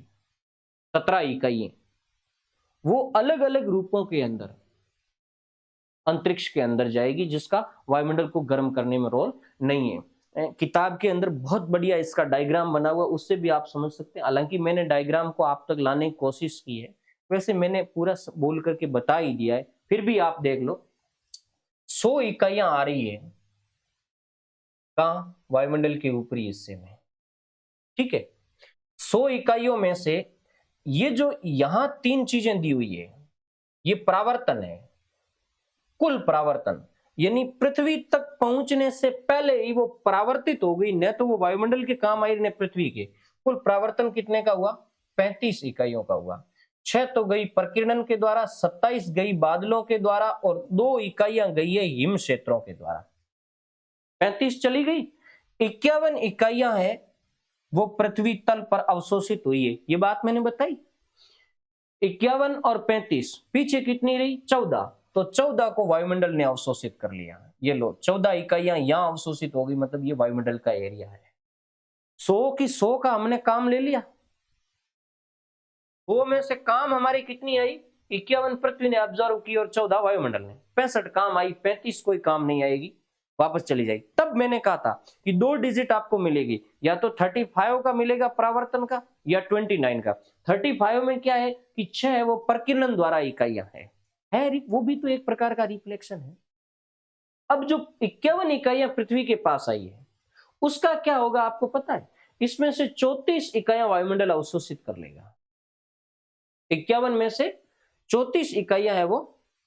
17 इकाइयां, वो अलग अलग रूपों के अंदर अंतरिक्ष के अंदर जाएगी, जिसका वायुमंडल को गर्म करने में रोल नहीं है। किताब के अंदर बहुत बढ़िया इसका डायग्राम बना हुआ, उससे भी आप समझ सकते हैं। हालांकि मैंने डायग्राम को आप तक लाने की कोशिश की है, वैसे मैंने पूरा बोल करके बता ही दिया है, फिर भी आप देख लो। 100 इकाइयां आ रही है कहां? वायुमंडल के ऊपरी हिस्से में, ठीक है। 100 इकाइयों में से ये जो यहां 3 चीजें दी हुई है, ये परावर्तन है, कुल परावर्तन, यानी पृथ्वी तक पहुंचने से पहले ही वो परावर्तित हो गई, न तो वो वायुमंडल के काम आई न पृथ्वी के। कुल परावर्तन कितने का हुआ? 35 इकाइयों का हुआ। 6 तो गई प्रकीर्णन के द्वारा, 27 गई बादलों के द्वारा और 2 इकाइयां गई है हिम क्षेत्रों के द्वारा। 35 चली गई, 51 इकाइयां हैं वो पृथ्वी तल पर अवशोषित हुई है, ये बात मैंने बताई। 51 और 35, पीछे कितनी रही? 14। तो 14 को वायुमंडल ने अवशोषित कर लिया। ये लो 14 इकाइयां यहां अवशोषित होगी, मतलब ये वायुमंडल का एरिया है। 100 की 100 का हमने काम ले लिया। 100 में से काम हमारी कितनी आई? 51 पृथ्वी ने ऑब्जर्व की और 14 वायुमंडल ने। 65 काम आई, 35 कोई काम नहीं आएगी, वापस चली जाएगी। तब मैंने कहा था कि 2 डिजिट आपको मिलेगी, या तो 35 का मिलेगा परावर्तन का, या 29 का। 35 में क्या है कि 6 है वो प्रकीर्णन द्वारा इकाइयां है, वो भी तो एक प्रकार का रिफ्लेक्शन है। अब जो 51 इकाइयां पृथ्वी के पास आई है उसका क्या होगा आपको पता है? इसमें से 34 इकाइयां वायुमंडल अवशोषित कर लेगा। 51 में से 34 इकाइयां है वो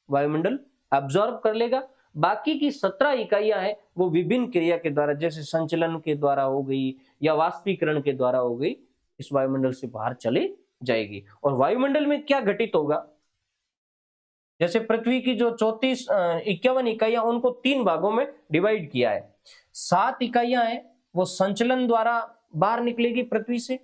वायुमंडल अब्सॉर्ब कर लेगा। बाकी की 17 इकाइयां है वो विभिन्न क्रिया के द्वारा, जैसे संचलन के द्वारा हो गई या वाष्पीकरण के द्वारा हो गई, इस वायुमंडल से बाहर चले जाएगी। और वायुमंडल में क्या घटित होगा? जैसे पृथ्वी की जो 51 इकाइयां, उनको 3 भागों में डिवाइड किया है। 7 इकाइयां हैं वो संचलन द्वारा बाहर निकलेगी पृथ्वी से,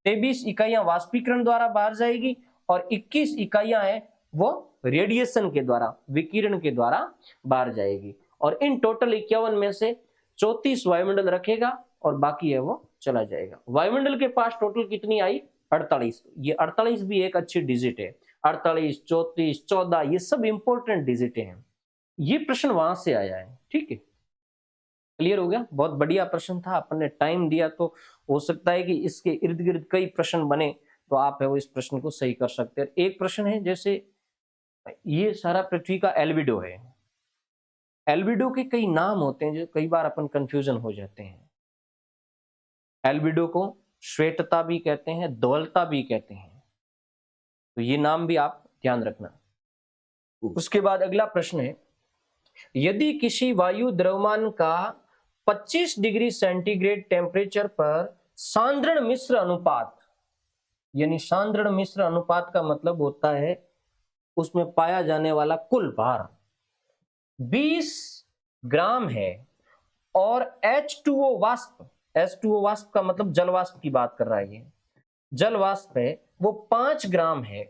23 इकाइयां वाष्पीकरण द्वारा बाहर जाएगी, और 21 इकाइयां हैं वो रेडिएशन के द्वारा, विकिरण के द्वारा बाहर जाएगी। और इन टोटल 51 में से 34 वायुमंडल रखेगा और बाकी है वो चला जाएगा। वायुमंडल के पास टोटल कितनी आई? 48। ये 48 भी एक अच्छी डिजिट है। 48, 34, 14 ये सब इंपॉर्टेंट डिजिट हैं। ये प्रश्न वहां से आया है, ठीक है। क्लियर हो गया? बहुत बढ़िया प्रश्न था, अपन ने टाइम दिया तो हो सकता है कि इसके इर्द गिर्द कई प्रश्न बने, तो आप है वो इस प्रश्न को सही कर सकते हैं। एक प्रश्न है, जैसे ये सारा पृथ्वी का एल्बिडो है। एल्बिडो के कई नाम होते हैं जो कई बार अपन कंफ्यूजन हो जाते हैं। एल्बिडो को श्वेतता भी कहते हैं, धवलता भी कहते हैं, तो ये नाम भी आप ध्यान रखना। उसके बाद अगला प्रश्न है, यदि किसी वायु द्रव्यमान का 25 डिग्री सेंटीग्रेड टेम्परेचर पर सांद्रण मिश्र अनुपात, यानी सांद्रण मिश्र अनुपात का मतलब होता है उसमें पाया जाने वाला कुल भार 20 ग्राम है, और H2O वाष्प, H2O वाष्प का मतलब जल वाष्प की बात कर रहा है, ये जल वाष्प है वो 5 ग्राम है,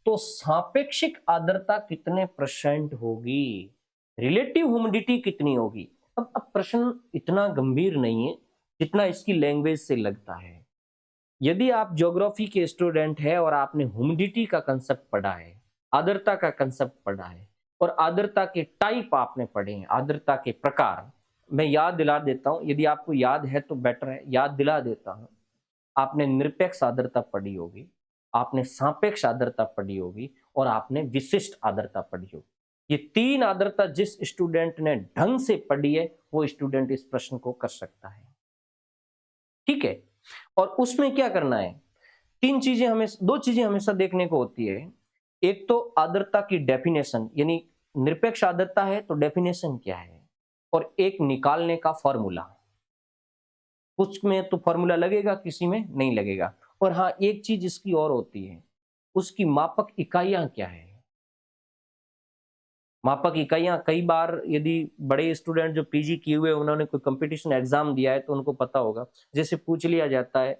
तो सापेक्षिक आर्द्रता कितने % होगी? रिलेटिव ह्यूमिडिटी कितनी होगी? अब प्रश्न इतना गंभीर नहीं है जितना इसकी लैंग्वेज से लगता है। यदि आप ज्योग्राफी के स्टूडेंट है और आपने ह्यूमिडिटी का कंसेप्ट पढ़ा है, आर्द्रता का कंसेप्ट पढ़ा है, और आर्द्रता के टाइप आपने पढ़े हैं, आर्द्रता के प्रकार, मैं याद दिला देता हूं, यदि आपको याद है तो बेटर है, याद दिला देता हूं। आपने निरपेक्ष आर्द्रता पढ़ी होगी, आपने सापेक्ष आर्द्रता पढ़ी होगी, और आपने विशिष्ट आर्द्रता पढ़ी होगी। ये 3 आर्द्रता जिस स्टूडेंट ने ढंग से पढ़ी है वो स्टूडेंट इस प्रश्न को कर सकता है, ठीक है। और उसमें क्या करना है? 2 चीजें हमेशा देखने को होती है। एक तो आर्द्रता की डेफिनेशन, यानी निरपेक्ष आर्द्रता है तो डेफिनेशन क्या है, और एक निकालने का फॉर्मूला। कुछ में तो फॉर्मूला लगेगा, किसी में नहीं लगेगा। और हाँ, एक चीज इसकी और होती है, उसकी मापक इकाइयां क्या है। मापक इकाइयां कई बार, यदि बड़े स्टूडेंट जो पीजी किए हुए उन्होंने कोई कंपटीशन एग्जाम दिया है तो उनको पता होगा। जैसे पूछ लिया जाता है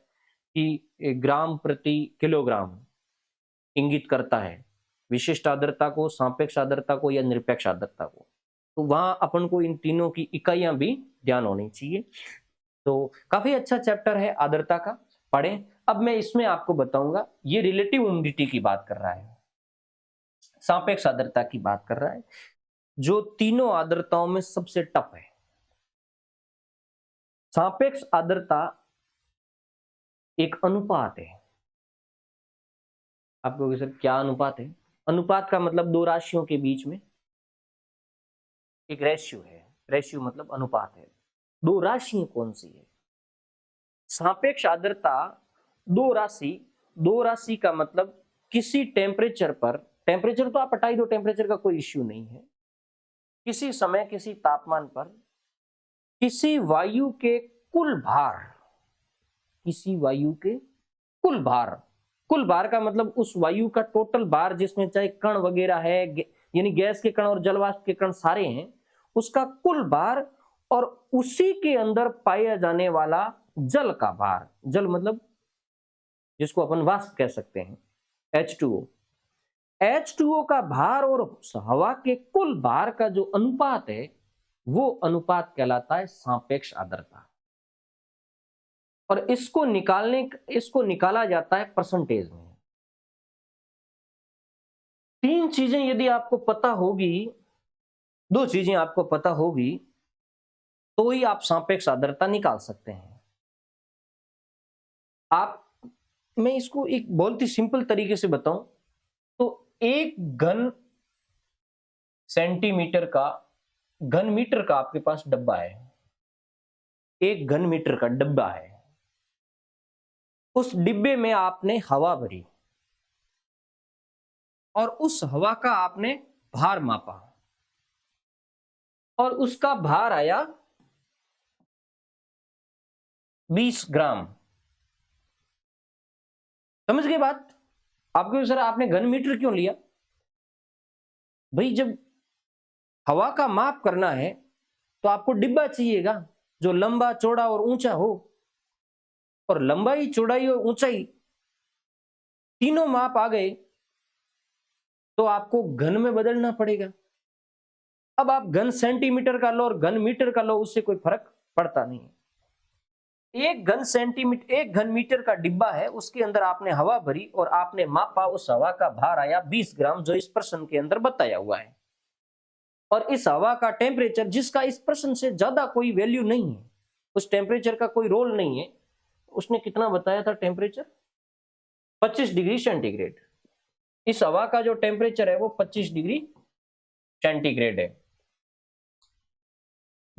कि ग्राम प्रति किलोग्राम इंगित करता है विशिष्ट आर्द्रता को, सापेक्ष आर्द्रता को, या निरपेक्ष आर्द्रता को, तो वहां अपन को इन तीनों की इकाइयां भी ध्यान होनी चाहिए। तो काफी अच्छा चैप्टर है आर्द्रता का, पढ़ें। अब मैं इसमें आपको बताऊंगा, ये रिलेटिव ह्यूमिडिटी की बात कर रहा है, सापेक्ष आर्द्रता की बात कर रहा है, जो तीनों आर्द्रताओं में सबसे टफ है। सापेक्ष आर्द्रता एक अनुपात है। आप कहोगे सर क्या अनुपात है? अनुपात का मतलब 2 राशियों के बीच में एक रेशियो है। रेशियो मतलब अनुपात है। 2 राशियां कौन सी है? सापेक्ष आर्द्रता 2 राशि का मतलब किसी टेम्परेचर पर, टेम्परेचर तो आप हटाई दो, टेम्परेचर का कोई इश्यू नहीं है, किसी समय किसी तापमान पर किसी वायु के कुल भार, किसी वायु के कुल भार, कुल भार का मतलब उस वायु का टोटल भार, जिसमें चाहे कण वगैरह है, यानी गैस के कण और जलवाष्प के कण सारे हैं, उसका कुल भार और उसी के अंदर पाया जाने वाला जल का भार, जल मतलब जिसको अपन वाष्प कह सकते हैं, H2O, H2O का भार और हवा के कुल भार का जो अनुपात है वो अनुपात कहलाता है सापेक्ष आर्द्रता। और इसको निकाला जाता है परसेंटेज में। तीन चीजें यदि आपको पता होगी, दो चीजें आपको पता होगी, तो ही आप सापेक्ष आर्द्रता निकाल सकते हैं। मैं इसको एक बहुत ही सिंपल तरीके से बताऊं तो एक घन मीटर का आपके पास डब्बा है, एक घन मीटर का डब्बा है, उस डिब्बे में आपने हवा भरी और उस हवा का आपने भार मापा और उसका भार आया 20 ग्राम। समझ गए बात? आपको सर आपने घन मीटर क्यों लिया? भाई जब हवा का माप करना है तो आपको डिब्बा चाहिएगा जो लंबा चौड़ा और ऊंचा हो, और लंबाई चौड़ाई और ऊंचाई तीनों माप आ गए तो आपको घन में बदलना पड़ेगा। अब आप घन सेंटीमीटर का लो और घन मीटर का लो, उससे कोई फर्क पड़ता नहीं है। एक घन मीटर का डिब्बा है, उसके अंदर आपने हवा भरी और आपने मापा, उस हवा का भार आया 20 ग्राम जो इस प्रश्न के अंदर बताया हुआ है। और इस हवा का टेम्परेचर, जिसका इस प्रश्न से ज्यादा कोई वैल्यू नहीं है, उस टेम्परेचर का कोई रोल नहीं है, उसने कितना बताया था टेम्परेचर? 25 degree centigrade. इस हवा का जो टेम्परेचर है वो 25 डिग्री सेंटीग्रेड है।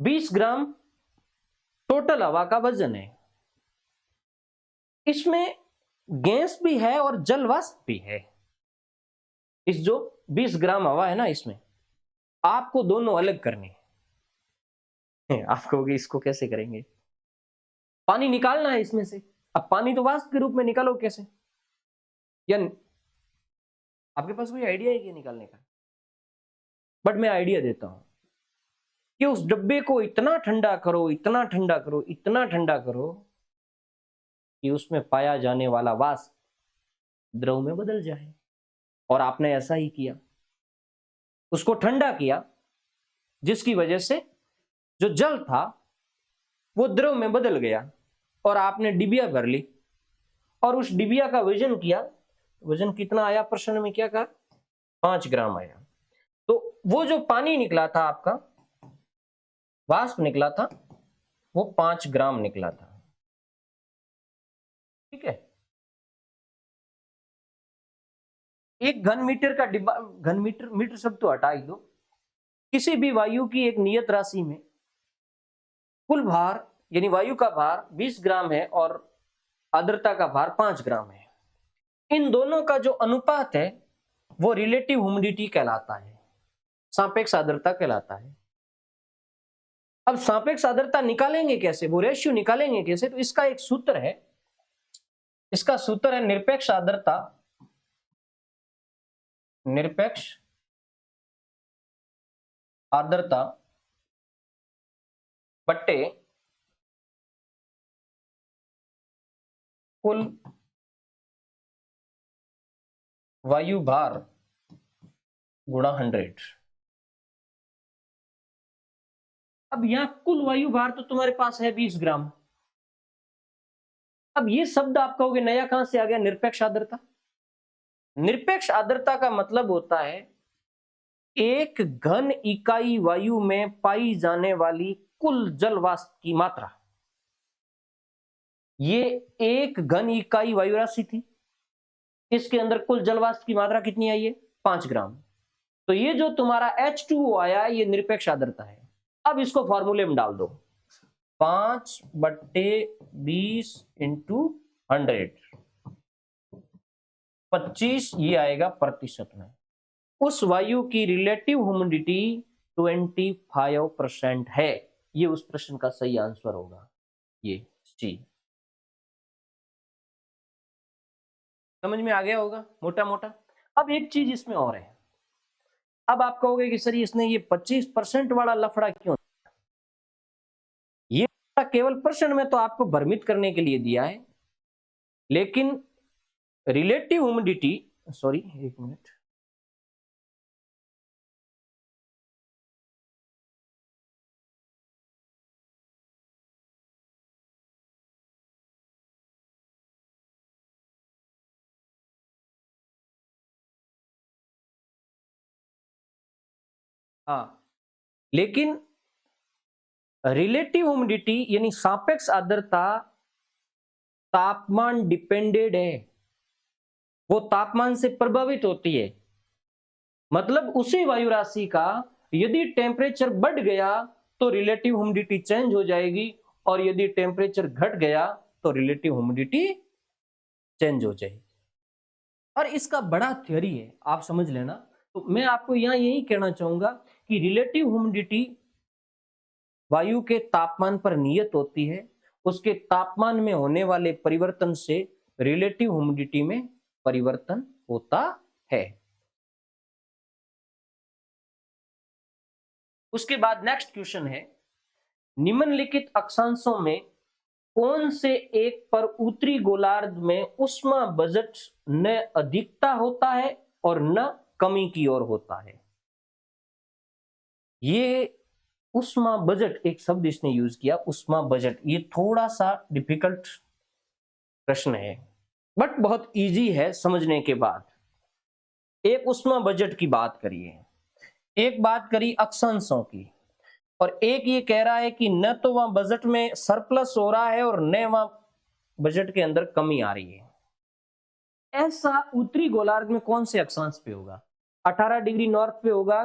20 ग्राम टोटल हवा का वजन है। इसमें गैस भी है और जल वाष्प भी है। इस जो 20 ग्राम हवा है ना, इसमें आपको दोनों अलग करने हैं। आप कहोगे इसको कैसे करेंगे? पानी निकालना है इसमें से। अब पानी तो वाष्प के रूप में निकालो कैसे? या आपके पास कोई आइडिया है क्या निकालने का? बट मैं आइडिया देता हूं कि उस डब्बे को इतना ठंडा करो, इतना ठंडा करो, इतना ठंडा करो कि उसमें पाया जाने वाला वाष्प द्रव में बदल जाए। और आपने ऐसा ही किया, उसको ठंडा किया, जिसकी वजह से जो जल था वो द्रव में बदल गया और आपने डिबिया भर ली और उस डिबिया का वजन किया। वजन कितना आया प्रश्न में? क्या कहा? 5 ग्राम आया। तो वो जो पानी निकला था आपका, वाष्प निकला था, वो 5 ग्राम निकला था। ठीक है। एक घन मीटर का डिब्बा, घन मीटर शब्द तो हटा ही दो। किसी भी वायु की एक नियत राशि में कुल भार यानी वायु का भार 20 ग्राम है और आर्द्रता का भार 5 ग्राम है। इन दोनों का जो अनुपात है वो रिलेटिव ह्यूमिडिटी कहलाता है, सापेक्ष आर्द्रता कहलाता है। अब सापेक्ष आर्द्रता निकालेंगे कैसे, वो रेशियो निकालेंगे कैसे? तो इसका एक सूत्र है, इसका सूत्र है निरपेक्ष आर्द्रता, निरपेक्ष आर्द्रता बट्टे कुल वायु भार गुणा 100। अब यहां कुल वायु भार तो तुम्हारे पास है 20 ग्राम। अब ये शब्द आप कहोगे नया कहां से आ गया? निरपेक्ष आर्द्रता। निरपेक्ष आर्द्रता का मतलब होता है एक घन इकाई वायु में पाई जाने वाली कुल जल वाष्प की मात्रा। ये एक घन इकाई वायु राशि थी, इसके अंदर कुल जल वाष्प की मात्रा कितनी आई है? 5 ग्राम। तो ये जो तुम्हारा H2O आया, ये निरपेक्ष आर्द्रता है। अब इसको फॉर्मूले में डाल दो, 5/20 इंटू 100, 25 ये आएगा प्रतिशत में। उस वायु की रिलेटिव ह्यूमिडिटी 25% है। ये उस प्रश्न का सही आंसर होगा, ये सी। समझ में आ गया होगा मोटा मोटा। अब एक चीज इसमें और है। अब आप कहोगे कि सर इसने ये 25% वाला लफड़ा क्यों? केवल प्रश्न में तो आपको भ्रमित करने के लिए दिया है, लेकिन रिलेटिव ह्यूमिडिटी, सॉरी एक मिनट, हाँ, लेकिन रिलेटिव ह्यूमिडिटी यानी सापेक्ष आर्द्रता तापमान डिपेंडेड है, वो तापमान से प्रभावित होती है। मतलब उसी वायु राशि का यदि टेम्परेचर बढ़ गया तो रिलेटिव ह्यूमिडिटी चेंज हो जाएगी, और यदि टेम्परेचर घट गया तो रिलेटिव ह्यूमिडिटी चेंज हो जाएगी। और इसका बड़ा थ्योरी है, आप समझ लेना। तो मैं आपको यहां यही कहना चाहूंगा कि रिलेटिव ह्यूमिडिटी वायु के तापमान पर नियत होती है, उसके तापमान में होने वाले परिवर्तन से रिलेटिव ह्यूमिडिटी में परिवर्तन होता है। उसके बाद नेक्स्ट क्वेश्चन है, निम्नलिखित अक्षांशों में कौन से एक पर उत्तरी गोलार्ध में ऊष्मा बजट न अधिकता होता है और न कमी की ओर होता है। ये ऊष्मा बजट एक शब्द इसने यूज किया, ऊष्मा बजट, ये थोड़ा सा डिफिकल्ट प्रश्न है बट बहुत इजी है समझने के बाद। एक ऊष्मा बजट की बात करिए, एक बात करी अक्षांशों की, और एक ये कह रहा है कि न तो वहां बजट में सरप्लस हो रहा है और न वहां बजट के अंदर कमी आ रही है। ऐसा उत्तरी गोलार्ध में कौन से अक्षांश पे होगा? 18 डिग्री नॉर्थ पे होगा,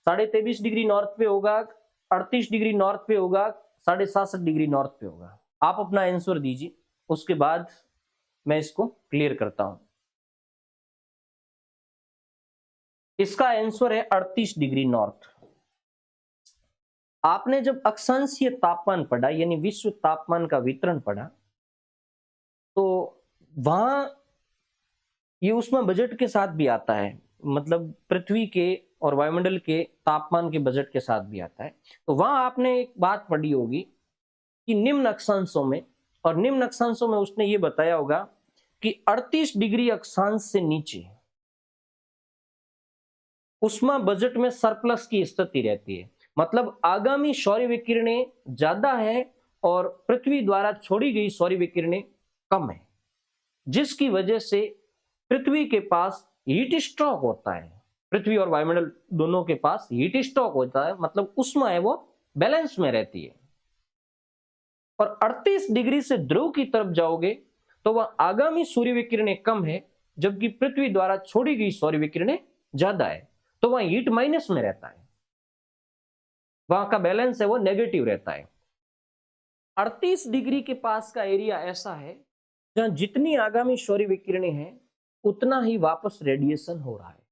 23.5 डिग्री नॉर्थ पे होगा, 38 डिग्री नॉर्थ पे होगा, 67.5 डिग्री नॉर्थ पे होगा? आप अपना आंसर दीजिए, उसके बाद मैं इसको क्लियर करता हूं। इसका आंसर है 38 डिग्री नॉर्थ। आपने जब अक्षांशीय तापमान पढ़ा यानी विश्व तापमान का वितरण पढ़ा, तो वहां ये ऊष्मा बजट के साथ भी आता है, मतलब पृथ्वी के और वायुमंडल के तापमान के बजट के साथ भी आता है। तो वहां आपने एक बात पढ़ी होगी कि निम्न अक्षांशों में, और निम्न अक्षांशों में उसने ये बताया होगा कि 38 डिग्री अक्षांश से नीचे ऊष्मा बजट में सरप्लस की स्थिति रहती है। मतलब आगामी सौर विकिरणें ज्यादा है और पृथ्वी द्वारा छोड़ी गई सौर विकिरणें कम है, जिसकी वजह से पृथ्वी के पास हीट स्ट्रोक होता है। पृथ्वी और वायुमंडल दोनों के पास हीट स्ट्रोक होता है, मतलब ऊष्मा है वो बैलेंस में रहती है। और 38 डिग्री से ध्रुव की तरफ जाओगे तो वह आगामी सूर्य विकिरणें कम है, जबकि पृथ्वी द्वारा छोड़ी गई सौर विकिरणें ज्यादा है, तो वह हीट माइनस में रहता है, वहां का बैलेंस है वो नेगेटिव रहता है। 38 डिग्री के पास का एरिया ऐसा है जहां जितनी आगामी सौर विकिरणें हैं उतना ही वापस रेडिएशन हो रहा है,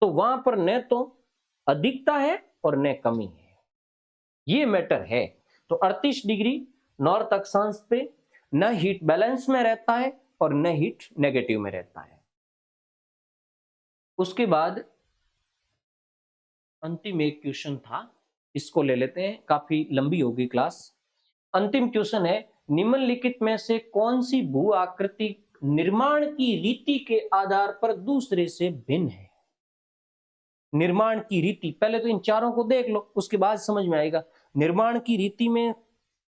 तो वहां पर न तो अधिकता है और न कमी है, ये मैटर है। तो 38 डिग्री नॉर्थ अक्षांश पे न हीट बैलेंस में रहता है और न हीट नेगेटिव में रहता है। उसके बाद अंतिम एक क्वेश्चन था, इसको ले लेते हैं, काफी लंबी होगी क्लास। अंतिम क्वेश्चन है, निम्नलिखित में से कौन सी भू आकृति निर्माण की रीति के आधार पर दूसरे से भिन्न है? निर्माण की रीति, पहले तो इन चारों को देख लो, उसके बाद समझ में आएगा। निर्माण की रीति में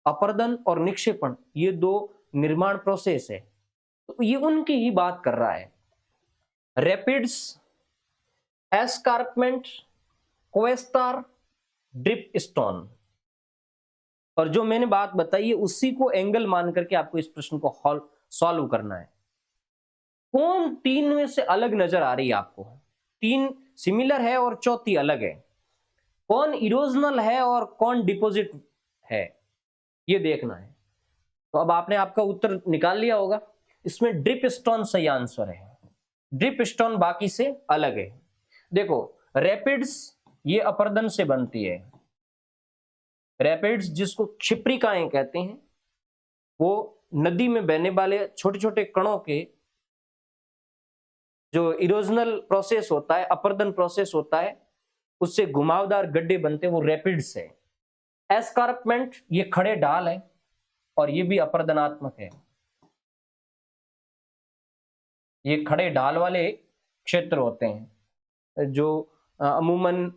अपरदन और निक्षेपण, ये दो निर्माण प्रोसेस है, तो ये उनकी ही बात कर रहा है। Rapids, escarpment, cuesta, drip stone. और जो मैंने बात बताई है उसी को एंगल मान करके आपको इस प्रश्न को सॉल्व करना है। कौन तीन में से अलग नजर आ रही है आपको? तीन सिमिलर है और चौथी अलग है। कौन इरोजनल है और कौन डिपॉजिट है, ये देखना है। तो अब आपने आपका उत्तर निकाल लिया होगा। इसमें ड्रिप स्टोन सही आंसर है। ड्रिप स्टोन बाकी से अलग है। देखो, रैपिड्स ये अपरदन से बनती है। रैपिड्स जिसको क्षिप्रिकाएं कहते हैं, वो नदी में बहने वाले छोटे छोटे कणों के जो इरोजनल प्रोसेस होता है, अपरदन प्रोसेस होता है, उससे घुमावदार गड्ढे बनते हैं, वो रैपिड्स है। एस्कारपमेंट ये खड़े ढाल है और ये भी अपरदनात्मक है। ये खड़े ढाल वाले क्षेत्र होते हैं जो अमूमन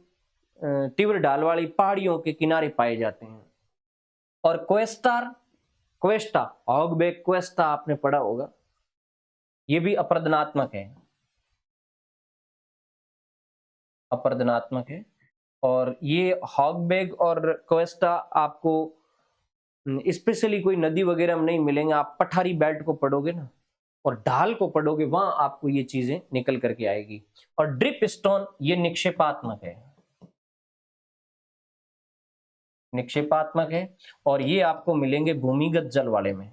तीव्र ढाल वाली पहाड़ियों के किनारे पाए जाते हैं। और क्वेस्टा हॉगबैक क्वेस्टा आपने पढ़ा होगा, ये भी अपरदनात्मक है, अपरदनात्मक है। और ये हॉगबैक और क्वेस्टा आपको स्पेशली कोई नदी वगैरह में नहीं मिलेंगे। आप पठारी बेल्ट को पढ़ोगे ना और ढाल को पढ़ोगे, वहां आपको ये चीजें निकल करके आएगी। और ड्रिप स्टोन ये निक्षेपात्मक है, निक्षेपात्मक है। और ये आपको मिलेंगे भूमिगत जल वाले में।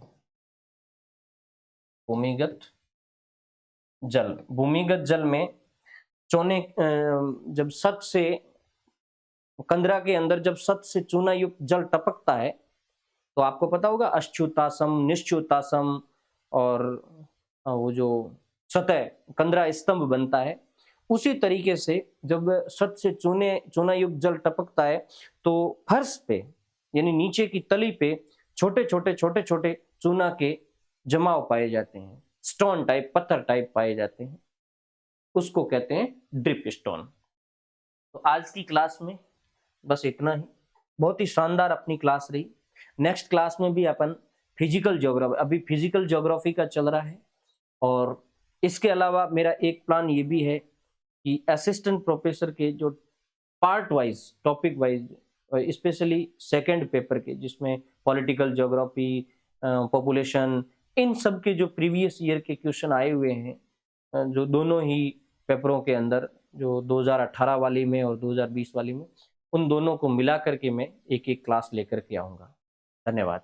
भूमिगत जल में चूने, जब सत से कंदरा के अंदर जब सत से चूना युक्त जल टपकता है तो आपको पता होगा अश्युतासम, निश्च्युतासम और वो जो सतह कंदरा स्तंभ बनता है, उसी तरीके से जब सत से चूना युक्त जल टपकता है तो फर्श पे यानी नीचे की तली पे छोटे छोटे चूना के जमाव पाए जाते हैं, स्टोन टाइप, पत्थर टाइप पाए जाते हैं, उसको कहते हैं ड्रिप स्टोन। तो आज की क्लास में बस इतना ही। बहुत ही शानदार अपनी क्लास रही। नेक्स्ट क्लास में भी अपन फिजिकल ज्योग्राफी, अभी फिजिकल ज्योग्राफी का चल रहा है। और इसके अलावा मेरा एक प्लान ये भी है कि असिस्टेंट प्रोफेसर के जो part wise, topic wise, specially second paper के, जिसमें पॉलिटिकल ज्योग्राफी, पॉपुलेशन, इन सब के जो प्रीवियस ईयर के क्वेश्चन आए हुए हैं, जो दोनों ही पेपरों के अंदर, जो 2018 वाली में और 2020 वाली में, उन दोनों को मिला करके मैं एक एक क्लास लेकर के आऊँगा। धन्यवाद।